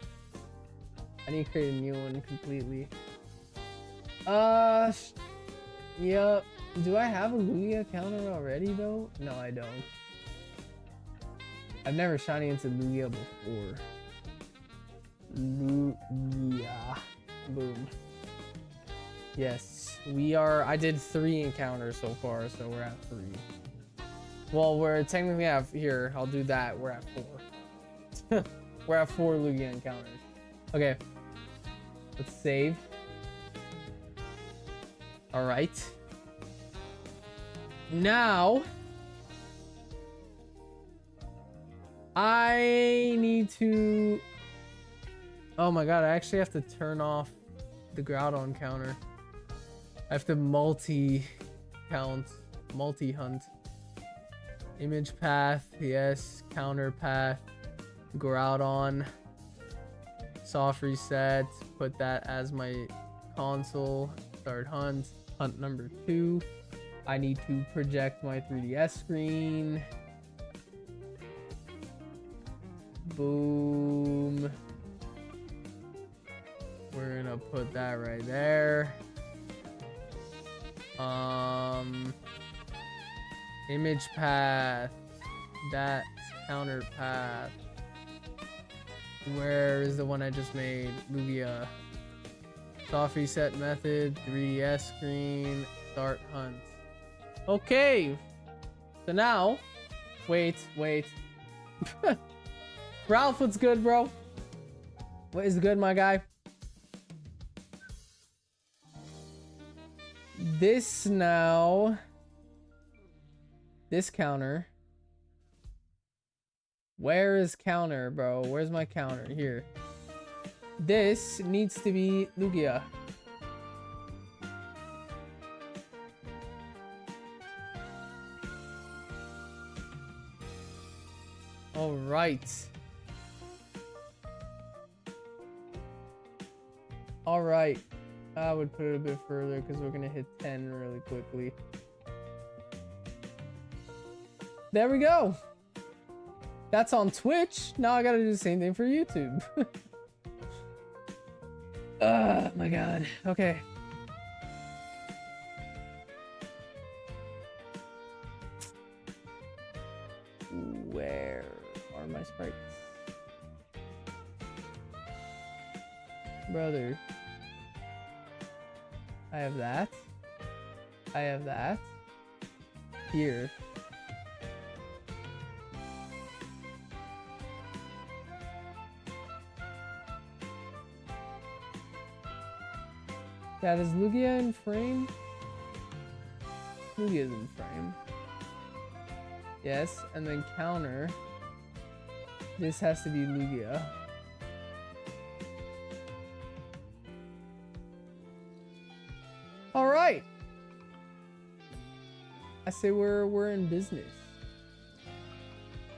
I need to create a new one completely. Yep. Do I have a Lugia counter already though? No, I don't. I've never shiny into Lugia before. Lugia. Boom. Yes, we are. I did 3 encounters so far, so we're at 3. Well, we're technically at here. I'll do that. We're at 4. We're at 4 Lugia encounters. Okay. Let's save. All right. Now I need to. Oh my god! I actually have to turn off the Groudon counter. I have to multi-hunt. Image path, yes. Counter path. Groudon. Soft reset. Put that as my console. Start hunt. Hunt number 2. I need to project my 3DS screen. Boom. We're gonna put that right there. Image path. That counter path. Where is the one I just made? Lugia. Soft reset method. 3DS screen. Start hunt. Okay. So now, wait. Ralph, what's good, bro? What is good, my guy? This now. This counter. Where is counter, bro? Where's my counter? Here. This needs to be Lugia. All right. All right. I would put it a bit further because we're going to hit 10 really quickly. There we go. That's on Twitch. Now I got to do the same thing for YouTube. Oh my God. Okay. Where are my sprites? Brother. I have that. I have that. Here. That is Lugia in frame. Lugia's in frame. Yes, and then counter. This has to be Lugia. All right. I say we're in business.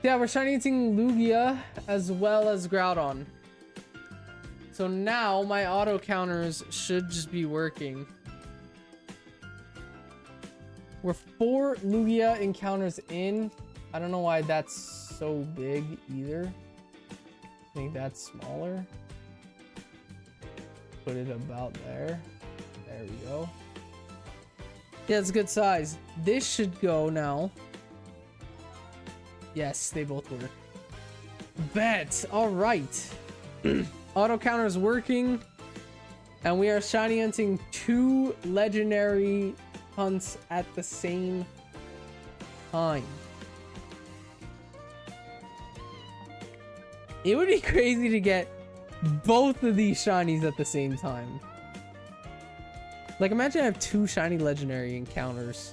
Yeah, we're shiny hitting Lugia as well as Groudon. So now my auto counters should just be working. We're 4 Lugia encounters in. I don't know why that's so big either. I think that's smaller. Put it about there. There we go. Yeah, it's a good size. This should go now. Yes, they both work. Bet. All right. Auto counter is working. And we are shiny hunting 2 legendary hunts at the same time. It would be crazy to get both of these shinies at the same time. Like, imagine I have 2 shiny legendary encounters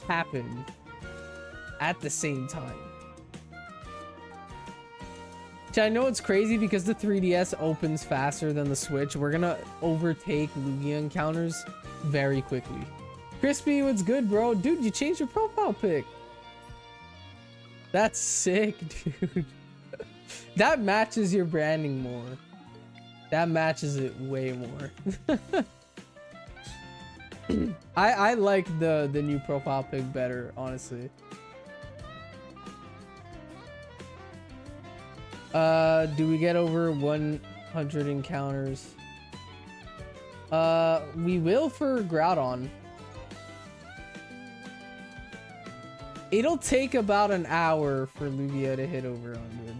happen at the same time. I know it's crazy because the 3DS opens faster than the Switch. We're gonna overtake Lugia encounters very quickly. Crispy, what's good, bro? Dude, you changed your profile pic. That's sick, dude. That matches your branding more. That matches it way more. I like the new profile pic better, honestly. Do we get over 100 encounters? We will for Groudon. It'll take about an hour for Lugia to hit over 100.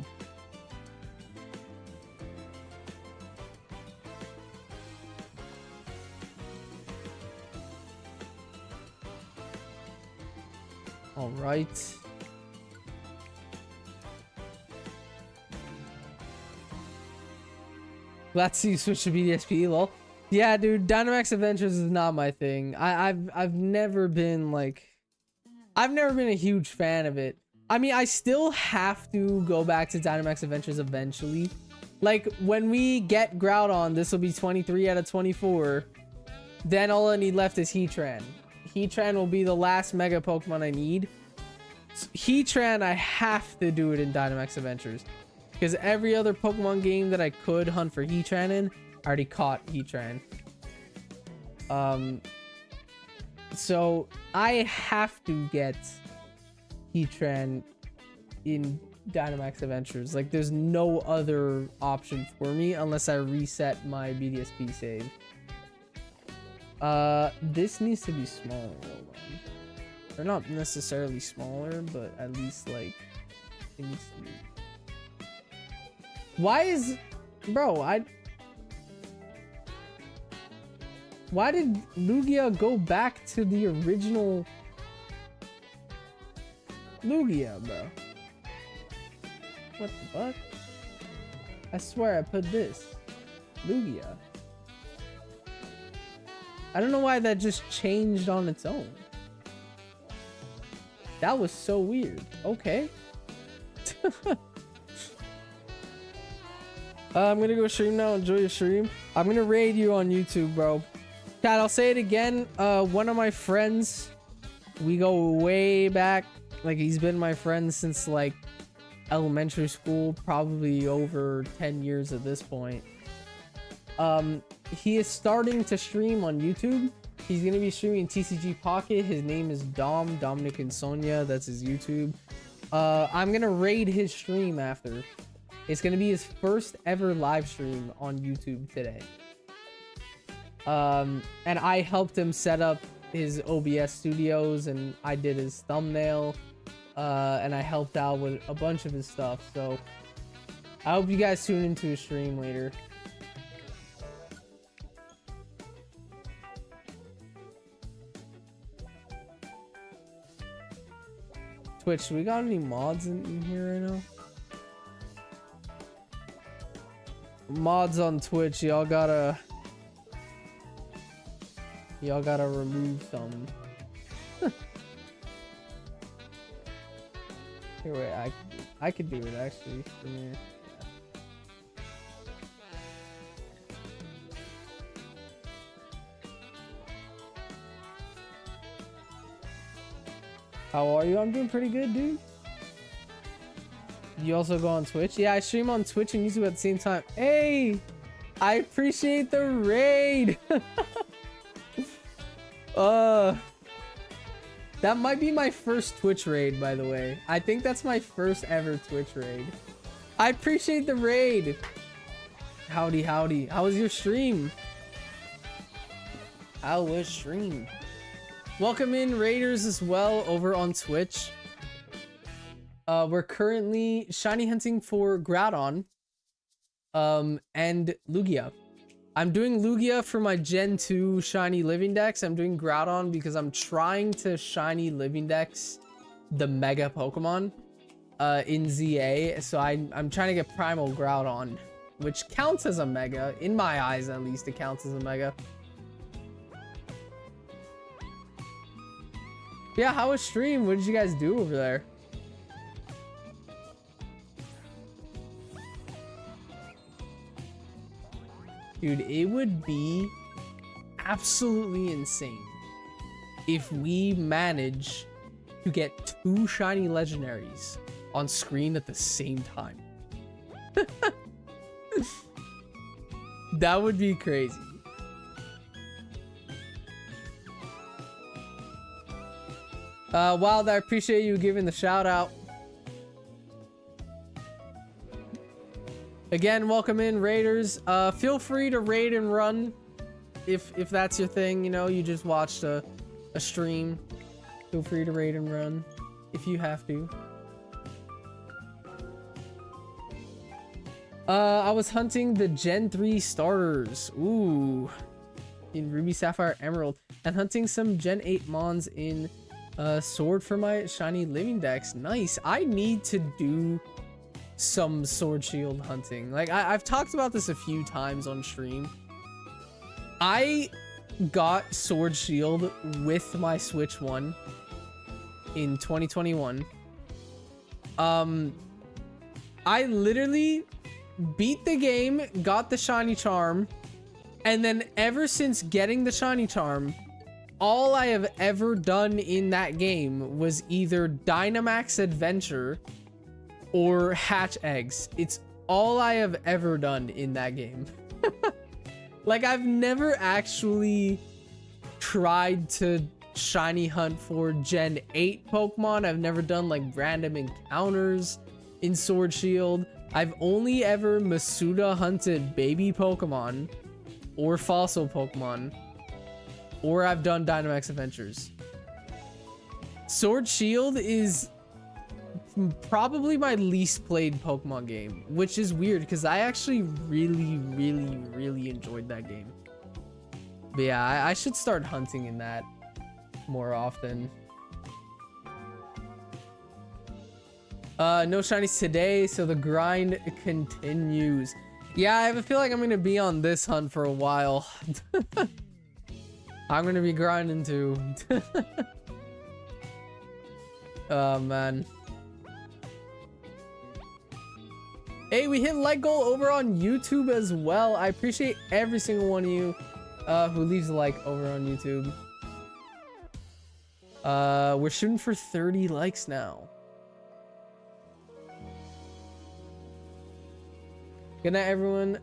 All right. Let's see, switch to BDSP, lol. Yeah, dude, Dynamax Adventures is not my thing. I've never been like, I've never been a huge fan of it. I mean, I still have to go back to Dynamax Adventures eventually. Like, when we get Groudon, this will be 23 out of 24. Then all I need left is Heatran. Heatran will be the last Mega Pokemon I need. So Heatran, I have to do it in Dynamax Adventures. Because every other Pokemon game that I could hunt for Heatran in, I already caught Heatran. So I have to get Heatran in Dynamax Adventures. Like, there's no other option for me unless I reset my BDSP save. This needs to be smaller. Hold on. They're not necessarily smaller, but at least like it needs to be. Why is, bro? Why did Lugia go back to the original Lugia, bro? What the fuck? I swear I put this Lugia. I don't know why that just changed on its own. That was so weird. Okay. I'm gonna go stream now. Enjoy your stream. I'm gonna raid you on YouTube, bro. Chat, I'll say it again. One of my friends, we go way back. Like, he's been my friend since like elementary school, probably over 10 years at this point. He is starting to stream on YouTube. He's gonna be streaming TCG Pocket. His name is Dominic and Sonia. That's his YouTube. I'm gonna raid his stream after. It's gonna be his first ever live stream on YouTube today. And I helped him set up his OBS studios, and I did his thumbnail, and I helped out with a bunch of his stuff. So I hope you guys tune into his stream later. Twitch, we got any mods in here right now? Mods on Twitch, y'all gotta remove some. Here, wait, I could do it actually from here. How are you? I'm doing pretty good, dude. You also go on Twitch? Yeah, I stream on Twitch and YouTube at the same time. Hey, I appreciate the raid. That might be my first Twitch raid, by the way. I think that's my first ever Twitch raid. I appreciate the raid. Howdy, howdy. How was your stream? How was stream? Welcome in raiders as well over on Twitch. We're currently shiny hunting for Groudon and Lugia. I'm doing Lugia for my Gen 2 shiny living dex. I'm doing Groudon because I'm trying to shiny living dex the mega Pokemon in ZA. So I'm trying to get Primal Groudon, which counts as a mega. In my eyes, at least, it counts as a mega. Yeah, how was stream? What did you guys do over there? Dude, it would be absolutely insane if we manage to get 2 shiny legendaries on screen at the same time. That would be crazy. Wild, I appreciate you giving the shout out. Again, welcome in raiders. Feel free to raid and run if that's your thing. You know, you just watched a stream. Feel free to raid and run if you have to. I was hunting the Gen 3 starters. Ooh, in Ruby, Sapphire, Emerald, and hunting some Gen 8 Mons in Sword for my shiny living dex. Nice. I need to do some Sword Shield hunting. Like, I've talked about this a few times on stream. I got Sword Shield with my Switch 1 in 2021. I literally beat the game, got the shiny charm, and then ever since getting the shiny charm, all I have ever done in that game was either Dynamax Adventure or hatch eggs. It's all I have ever done in that game. Like, I've never actually tried to shiny hunt for Gen 8 Pokemon. I've never done like random encounters in Sword Shield. I've only ever Masuda hunted baby Pokemon or fossil Pokemon, or I've done Dynamax Adventures. Sword Shield is probably my least played Pokemon game, which is weird because I actually really enjoyed that game. But yeah, I should start hunting in that more often. No shinies today, so the grind continues. Yeah, I have a feel like I'm gonna be on this hunt for a while. I'm gonna be grinding too. Oh man. Hey, we hit like goal over on YouTube as well. I appreciate every single one of you who leaves a like over on YouTube. We're shooting for 30 likes now. Good night, everyone.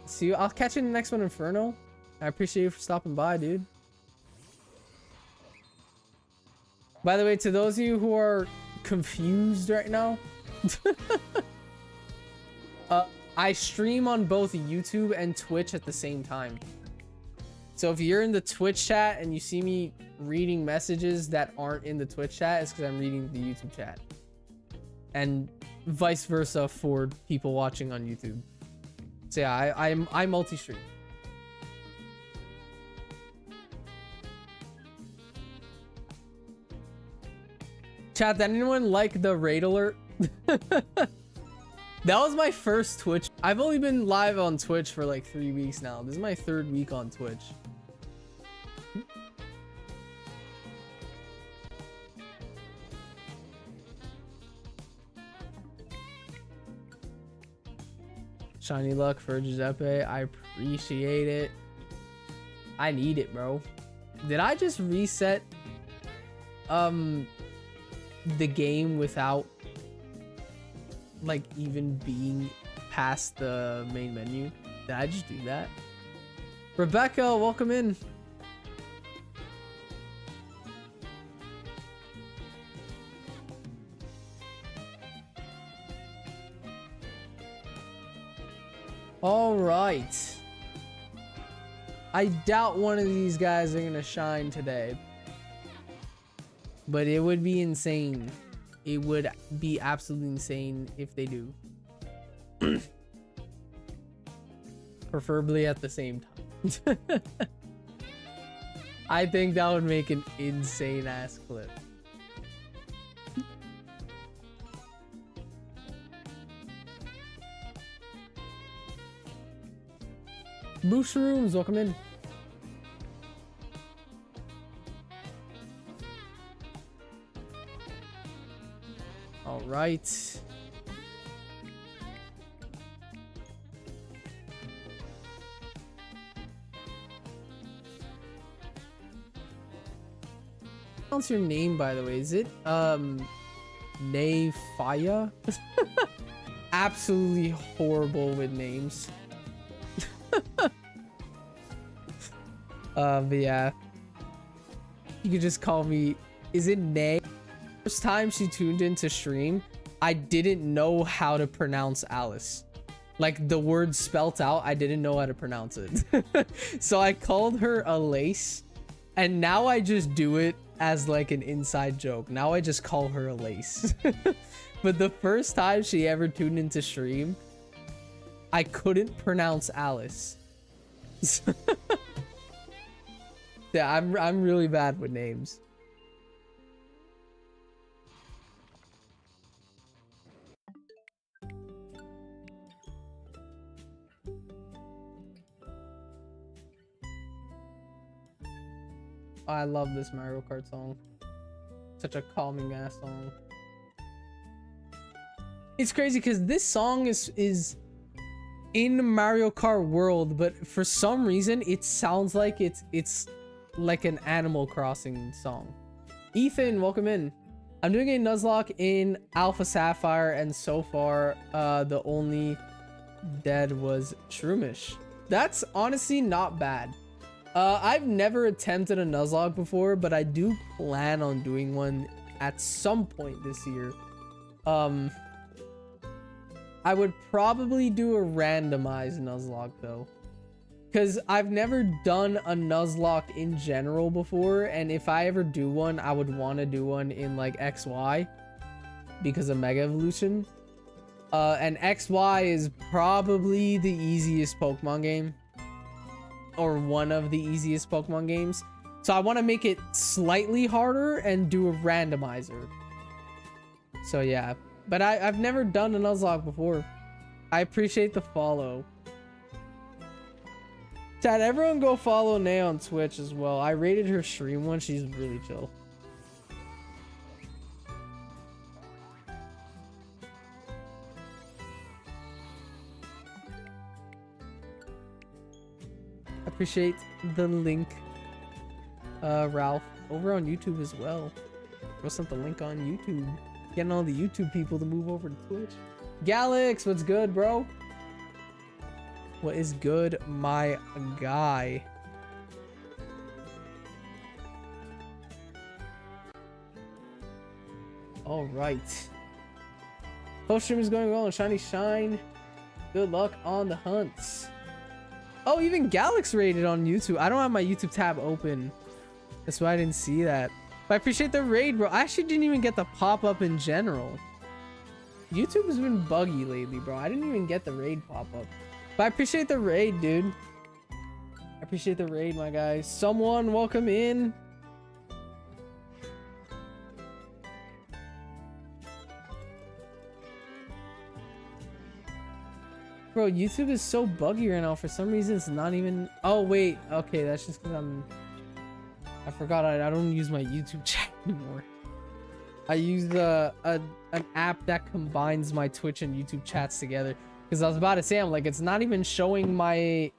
See you. I'll catch you in the next one, Inferno. I appreciate you for stopping by, dude. By the way, to those of you who are confused right now, I stream on both YouTube and Twitch at the same time. So if you're in the Twitch chat and you see me reading messages that aren't in the Twitch chat, it's because I'm reading the YouTube chat. And vice versa for people watching on YouTube. So yeah, I multi-stream. Chat, did anyone like the raid alert? That was my first Twitch. I've only been live on Twitch for like 3 weeks now. This is my 3rd week on Twitch. Shiny luck for Giuseppe. I appreciate it. I need it, bro. Did I just reset the game without like even being past the main menu? Did I just do that? Rebecca, welcome in. All right. I doubt one of these guys are gonna shine today, but it would be insane. It would be absolutely insane if they do. Preferably at the same time. I think that would make an insane ass clip. Mushrooms, welcome in. All right. What's your name, by the way? Is it Nayfaya? Absolutely horrible with names. But yeah, you could just call me, is it Nay? First time she tuned into stream, I didn't know how to pronounce Alice. Like the word spelt out, I didn't know how to pronounce it. So I called her Alace, and now I just do it as like an inside joke. Now I just call her Alace. But the first time she ever tuned into stream, I couldn't pronounce Alice. Yeah, I'm really bad with names. Oh, I love this Mario Kart song. Such a calming ass song. It's crazy because this song is in Mario Kart World, but for some reason it sounds like it's like an Animal Crossing song. Ethan, welcome in. I'm doing a Nuzlocke in Alpha Sapphire, and so far the only dead was Shroomish. That's honestly not bad. I've never attempted a Nuzlocke before, but I do plan on doing one at some point this year. I would probably do a randomized Nuzlocke though, because I've never done a Nuzlocke in general before, and if I ever do one, I would want to do one in like XY because of Mega Evolution. And XY is probably the easiest Pokemon game, or one of the easiest Pokemon games. So I want to make it slightly harder and do a randomizer. So yeah, but I've never done a Nuzlocke before. I appreciate the follow. Chat, everyone go follow Nay on Twitch as well. I rated her stream once. She's really chill. Appreciate the link, Ralph, over on YouTube as well. Throw sent the link on YouTube. Getting all the YouTube people to move over to Twitch. Galax, what's good, bro? What is good, my guy? All right. Post stream is going well and shiny shine. Good luck on the hunts. Oh, even Galax rated on YouTube. I don't have my YouTube tab open. That's why I didn't see that. But I appreciate the raid, bro. I actually didn't even get the pop-up in general. YouTube has been buggy lately, bro. I didn't even get the raid pop-up. But I appreciate the raid, dude. I appreciate the raid, my guy. Someone welcome in. Bro, YouTube is so buggy right now. For some reason, it's not even... Oh, wait. Okay, that's just because I forgot I don't use my YouTube chat anymore. I use an app that combines my Twitch and YouTube chats together. Because I was about to say, I'm like, it's not even showing my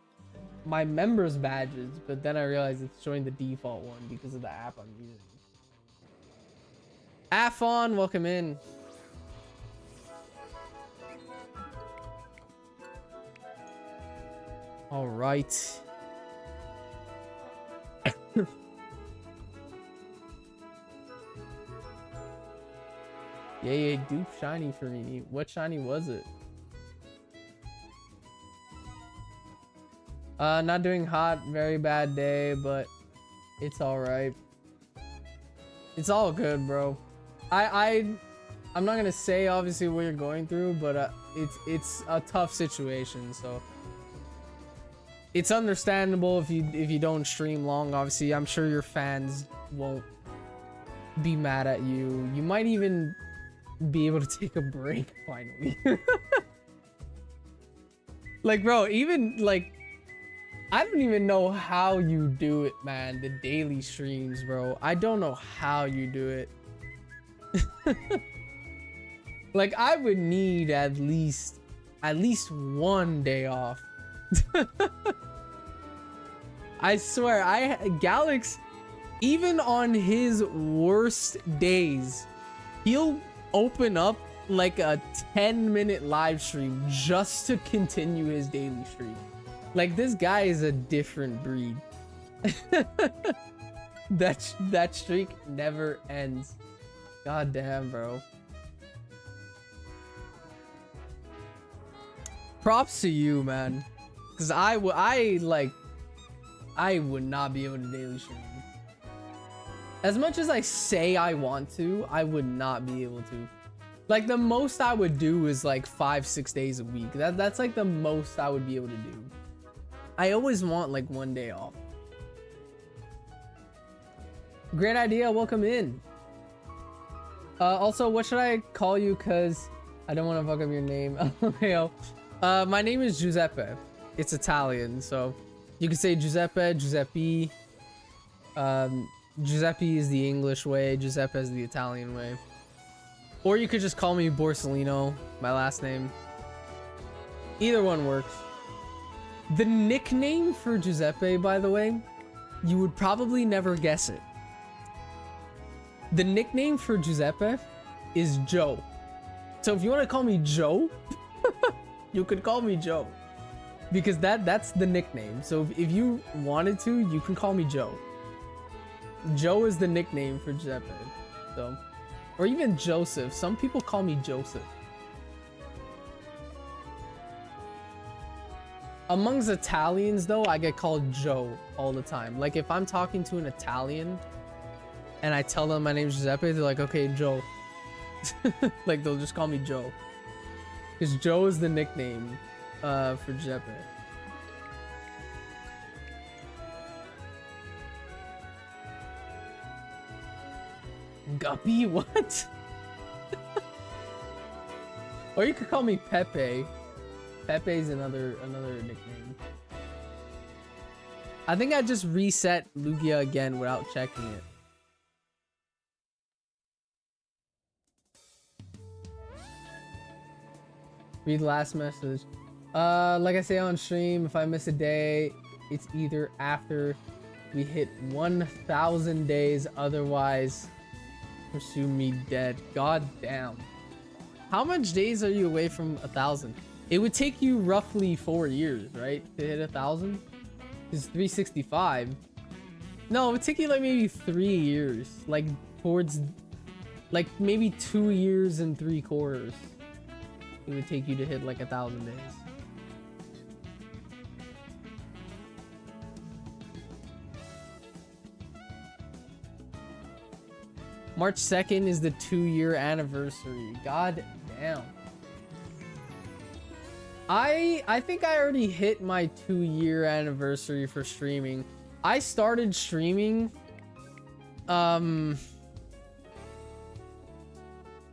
members badges. But then I realized it's showing the default one because of the app I'm using. Afon, welcome in. All right. Yay, dupe shiny for me. What shiny was it? Not doing hot, very bad day, but it's all right. It's all good, bro. I'm not gonna say obviously what you're going through, but it's a tough situation, so it's understandable if you don't stream long. Obviously, I'm sure your fans won't be mad at you. You might even be able to take a break finally. Like, bro, even like, I don't even know how you do it, man. The daily streams, bro. I don't know how you do it. Like, I would need at least one day off. I swear, Galax, even on his worst days, he'll open up like a 10-minute live stream just to continue his daily stream. Like, this guy is a different breed. That streak never ends. God damn, bro. Props to you, man. Because I would not be able to daily stream. As much as I say I want to, I would not be able to. Like, the most I would do is like 5-6 days a week. That's like the most I would be able to do. I always want like one day off. Great idea, welcome in. Also, what should I call you? Cause I don't want to fuck up your name. My name is Giuseppe. It's Italian, so you can say Giuseppe, Giuseppe. Giuseppe is the English way, Giuseppe is the Italian way. Or you could just call me Borsellino, my last name. Either one works. The nickname for Giuseppe, by the way, you would probably never guess it. The nickname for Giuseppe is Joe. So if you want to call me Joe, you could call me Joe. Because that's the nickname. So if you wanted to, you can call me Joe. Joe is the nickname for Giuseppe. So, or even Joseph. Some people call me Joseph. Amongst Italians though, I get called Joe all the time. Like if I'm talking to an Italian and I tell them my name's Giuseppe, they're like, okay, Joe. Like they'll just call me Joe. Because Joe is the nickname for Giuseppe. Guppy? What? Or you could call me Pepe. Pepe's another nickname. I think I just reset Lugia again without checking it. Read the last message. Like I say on stream, if I miss a day, it's either after we hit 1,000 days, otherwise pursue me dead. God damn. How much days are you away from 1,000? It would take you roughly 4 years, right? To hit 1,000? It's 365. No, it would take you like maybe 3 years. Like towards, like maybe 2 years and 3/4. It would take you to hit like 1,000 days. March 2nd is the 2-year anniversary. God damn. I think I already hit my 2-year anniversary for streaming. I started streaming in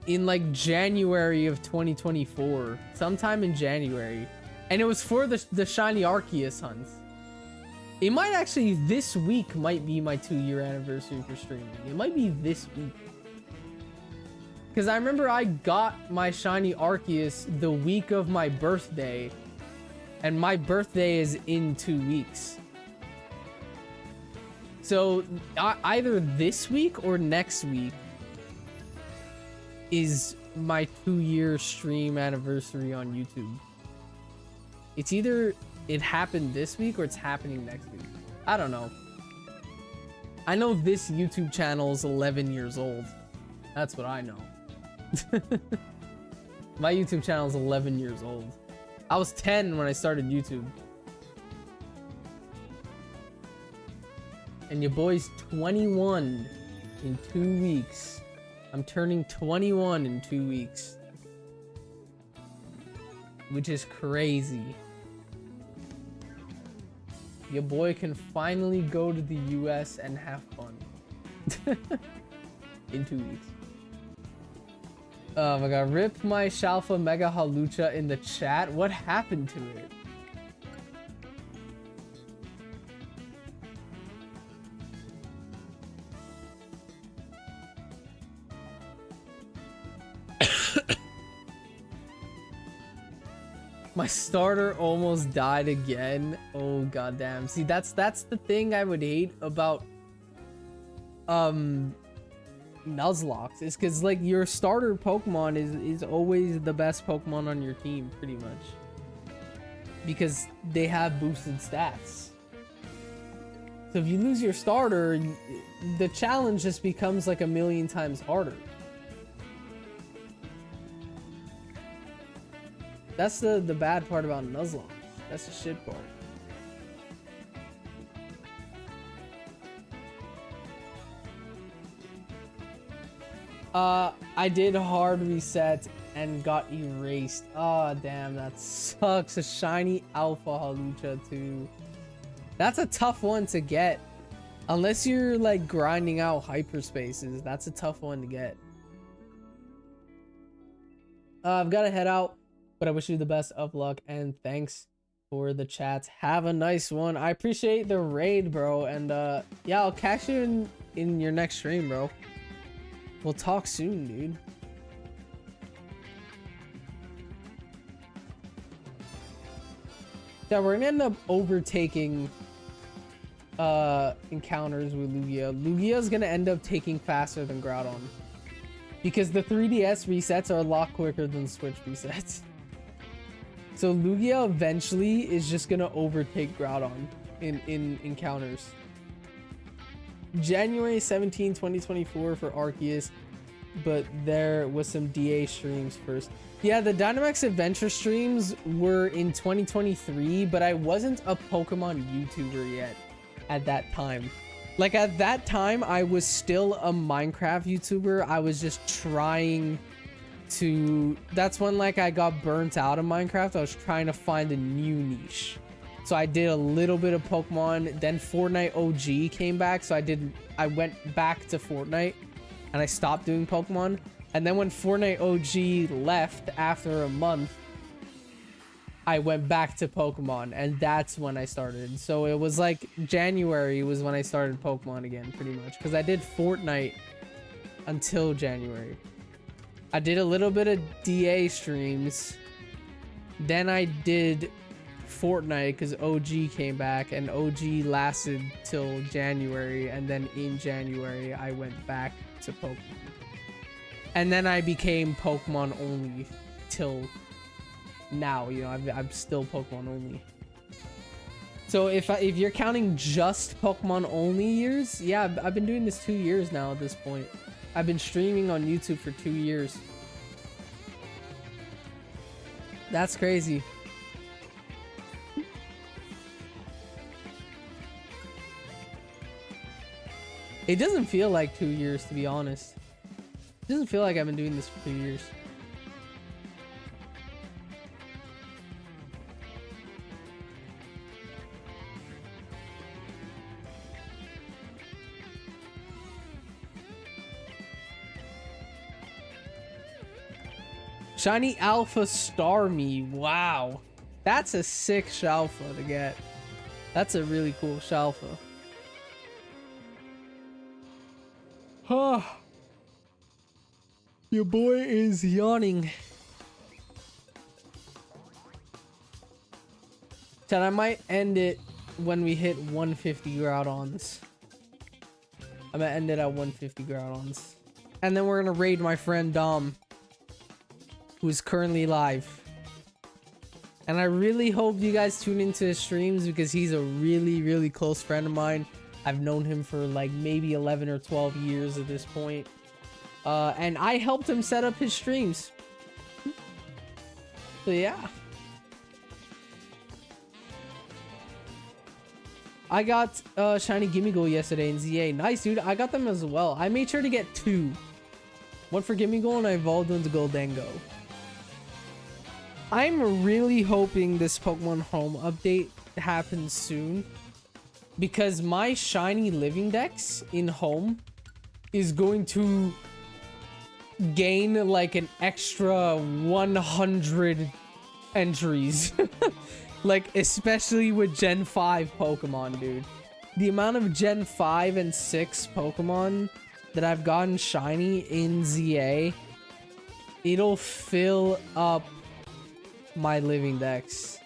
like January of 2024, sometime in January, and it was for the shiny Arceus hunts. It might actually, this week might be my 2-year anniversary for streaming. It might be this week. Because I remember I got my shiny Arceus the week of my birthday. And my birthday is in 2 weeks. So either this week or next week is my 2-year stream anniversary on YouTube. It's either it happened this week or it's happening next week. I don't know. I know this YouTube channel is 11 years old. That's what I know. My YouTube channel is 11 years old. I was 10 when I started YouTube. And your boy's 21 in 2 weeks. I'm turning 21 in 2 weeks. Which is crazy. Your boy can finally go to the US and have fun. In 2 weeks. Oh my god, rip my Shalfa Mega Halucha in the chat. What happened to it? My starter almost died again. Oh goddamn. See, that's the thing I would hate about Nuzlocke, is because like your starter Pokemon is always the best Pokemon on your team, pretty much, because they have boosted stats. So if you lose your starter, the challenge just becomes like a million times harder. That's the bad part about Nuzlocke. That's the shit part. I did a hard reset and got erased. Oh, damn, that sucks. A shiny Alpha Halucha too. That's a tough one to get. Unless you're like grinding out hyperspaces, that's a tough one to get. I've got to head out, but I wish you the best of luck and thanks for the chats. Have a nice one. I appreciate the raid, bro. And yeah, I'll catch you in your next stream, bro. We'll talk soon, dude. Yeah, we're gonna end up overtaking encounters with Lugia. Lugia's gonna end up taking faster than Groudon, because the 3DS resets are a lot quicker than Switch resets. So Lugia eventually is just gonna overtake Groudon in encounters. January 17, 2024 for Arceus, but there was some DA streams first. Yeah, the Dynamax Adventure streams were in 2023, but I wasn't a Pokemon YouTuber yet at that time. Like at that time, I was still a Minecraft YouTuber. I was just trying to, that's when like I got burnt out of Minecraft. I was trying to find a new niche. So I did a little bit of Pokemon, then Fortnite OG came back. So I went back to Fortnite and I stopped doing Pokemon. And then when Fortnite OG left after a month, I went back to Pokemon, and that's when I started. So it was like January was when I started Pokemon again, pretty much. Because I did Fortnite until January. I did a little bit of DA streams. Then I did Fortnite because OG came back, and OG lasted till January. And then in January, I went back to Pokemon. And then I became Pokemon only till now. You know, I'm still Pokemon only. So if you're counting just Pokemon only years, yeah, I've been doing this 2 years now at this point. I've been streaming on YouTube for 2 years. That's crazy. It doesn't feel like 2 years, to be honest. It doesn't feel like I've been doing this for 2 years. Shiny Alpha Starmie. Wow. That's a sick Shalfa to get. That's a really cool Shalfa. Huh. Your boy is yawning. Chat, I might end it when we hit 150 Groudons. I'm gonna end it at 150 Groudons. And then we're gonna raid my friend Dom, who's currently live. And I really hope you guys tune into his streams because he's a really, really close friend of mine. I've known him for like maybe 11 or 12 years at this point. And I helped him set up his streams. So yeah. I got Shiny Gimmighoul yesterday in ZA. Nice, dude. I got them as well. I made sure to get 2. One for Gimmighoul and I evolved into Goldengo. I'm really hoping this Pokemon Home update happens soon, because my shiny living dex in Home is going to gain like an extra 100 entries. Like, especially with Gen 5 Pokemon, dude. The amount of Gen 5 and 6 Pokemon that I've gotten shiny in ZA, it'll fill up my living dex.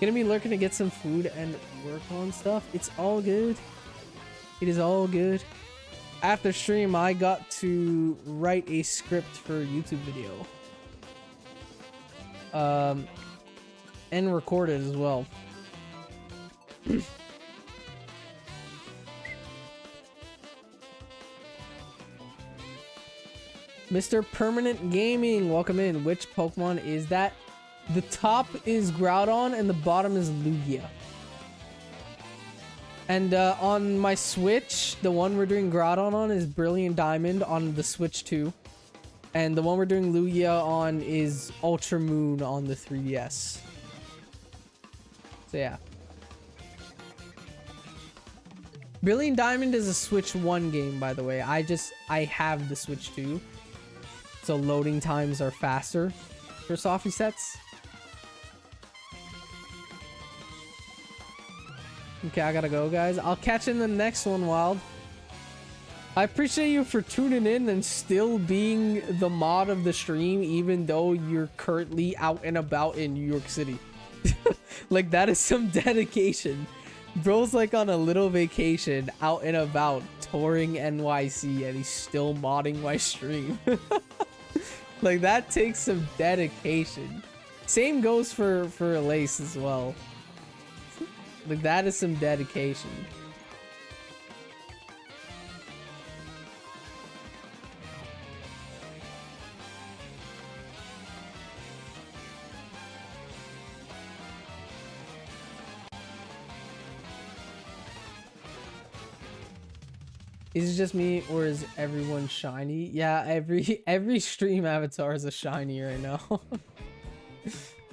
Gonna be lurking to get some food and work on stuff. It's all good. It is all good. After stream, I got to write a script for a YouTube video. And record it as well. Mr. Permanent Gaming, welcome in. Which Pokemon is that? The top is Groudon and the bottom is Lugia. And on my Switch, the one we're doing Groudon on is Brilliant Diamond on the Switch 2. And the one we're doing Lugia on is Ultra Moon on the 3DS. So yeah. Brilliant Diamond is a Switch 1 game, by the way. I have the Switch 2. So loading times are faster for Softy sets. Okay, I gotta go, guys. I'll catch you in the next one, Wild. I appreciate you for tuning in and still being the mod of the stream, even though you're currently out and about in New York City. Like, that is some dedication. Bro's like on a little vacation, out and about, touring NYC, and he's still modding my stream. Like, that takes some dedication. Same goes for Lace as well. Like, that is some dedication. Is it just me or is everyone shiny? Yeah, every stream avatar is a shiny right now.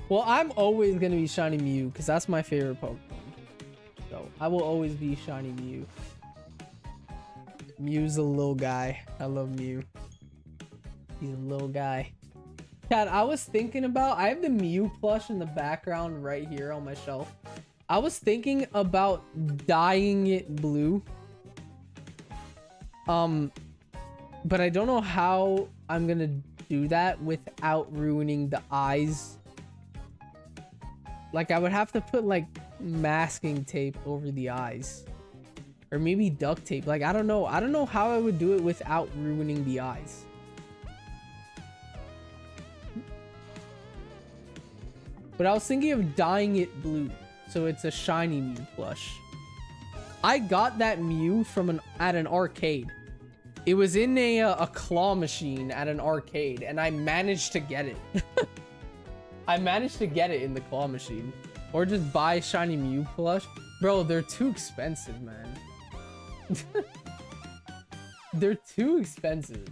Well, I'm always gonna be shiny Mew because that's my favorite Pokemon. So I will always be shiny Mew. Mew's a little guy. I love Mew. He's a little guy. Chad, I was thinking about, I have the Mew plush in the background right here on my shelf. I was thinking about dyeing it blue. But I don't know how I'm gonna do that without ruining the eyes. Like, I would have to put like masking tape over the eyes, or maybe duct tape. Like, I don't know how I would do it without ruining the eyes. But I was thinking of dyeing it blue so it's a shiny Mew plush. I got that Mew from at an arcade. It was in a claw machine at an arcade, and I managed to get it. I managed to get it in the claw machine. Or just buy shiny Mew plush. Bro, they're too expensive, man. They're too expensive.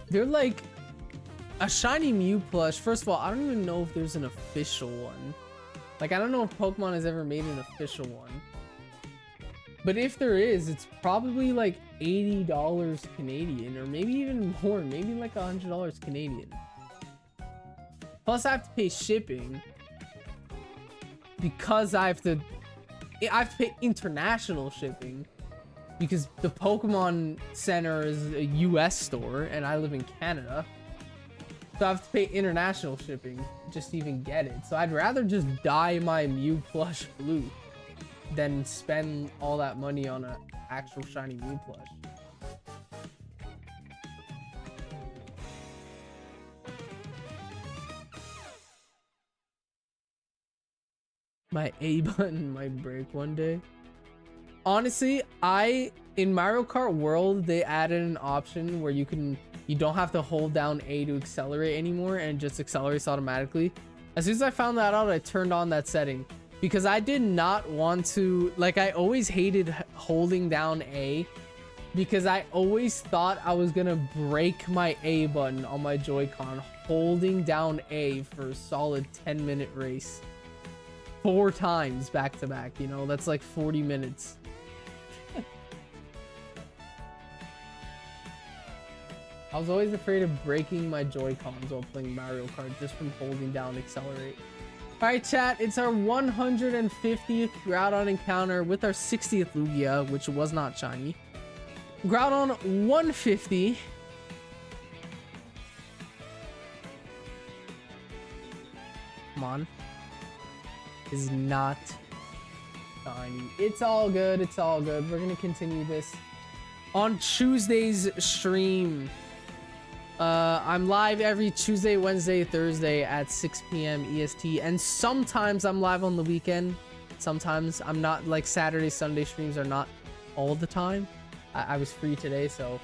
They're like a shiny Mew plush. First of all, I don't even know if there's an official one. Like, I don't know if Pokemon has ever made an official one. But if there is, it's probably like $80 Canadian, or maybe even more, maybe like $100 Canadian. Plus, I have to pay shipping because I have to pay international shipping. Because the Pokemon Center is a US store and I live in Canada. So I have to pay international shipping just to even get it. So I'd rather just dye my Mew plush blue than spend all that money on an actual shiny Mew plush. My A button might break one day. Honestly, in Mario Kart World, they added an option where you don't have to hold down A to accelerate anymore, and it just accelerates automatically. As soon as I found that out, I turned on that setting because I did not want to, like, I always hated holding down A because I always thought I was gonna break my A button on my Joy-Con holding down A for a solid 10-minute race. 4 times back to back, you know, that's like 40 minutes. I was always afraid of breaking my Joy-Cons while playing Mario Kart just from holding down accelerate. Alright chat, it's our 150th Groudon encounter with our 60th Lugia, which was not shiny. Groudon 150. Come on. Is not shiny. It's all good, it's all good. We're gonna continue this on Tuesday's stream. I'm live every Tuesday, Wednesday, Thursday at 6 p.m. EST, and sometimes I'm live on the weekend. Sometimes I'm not. Like, Saturday, Sunday streams are not all the time. I was free today, so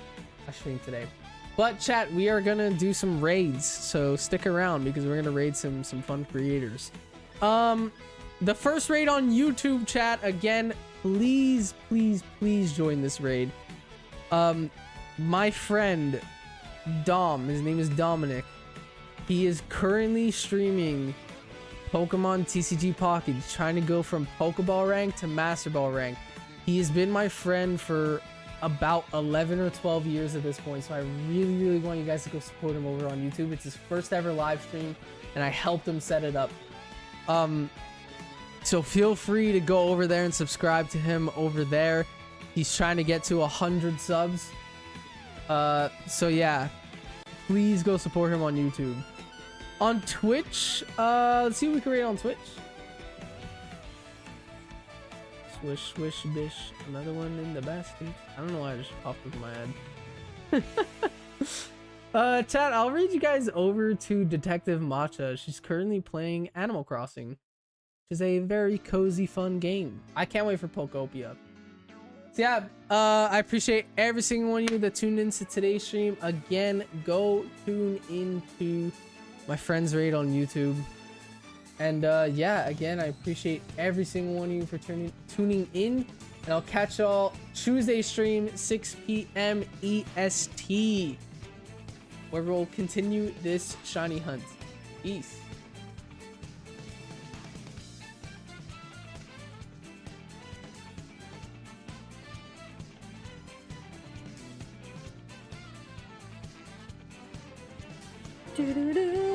I streamed today. But chat, we are gonna do some raids, so stick around because we're gonna raid some fun creators. The first raid on YouTube, chat, again, please join this raid. My friend Dom, his name is Dominic, he is currently streaming Pokemon TCG Pocket. He's trying to go from Pokeball rank to Master Ball rank. He has been my friend for about 11 or 12 years at this point, so I really want you guys to go support him over on YouTube. It's his first ever live stream, and I helped him set it up. So feel free to go over there and subscribe to him over there. He's trying to get to 100 subs. So yeah, please go support him on YouTube. On Twitch, let's see what we can rate on Twitch. Swish, swish, bish. Another one in the basket. I don't know why I just popped up in my head. Chat, I'll read you guys over to Detective Matcha. She's currently playing Animal Crossing, which is a very cozy, fun game. I can't wait for Pokopia. So yeah, I appreciate every single one of you that tuned into today's stream. Again, go tune into my friend's raid on YouTube. And yeah, again, I appreciate every single one of you for tuning in. And I'll catch y'all Tuesday stream, 6 p.m. EST, where we'll continue this shiny hunt. Peace. Do, do, do.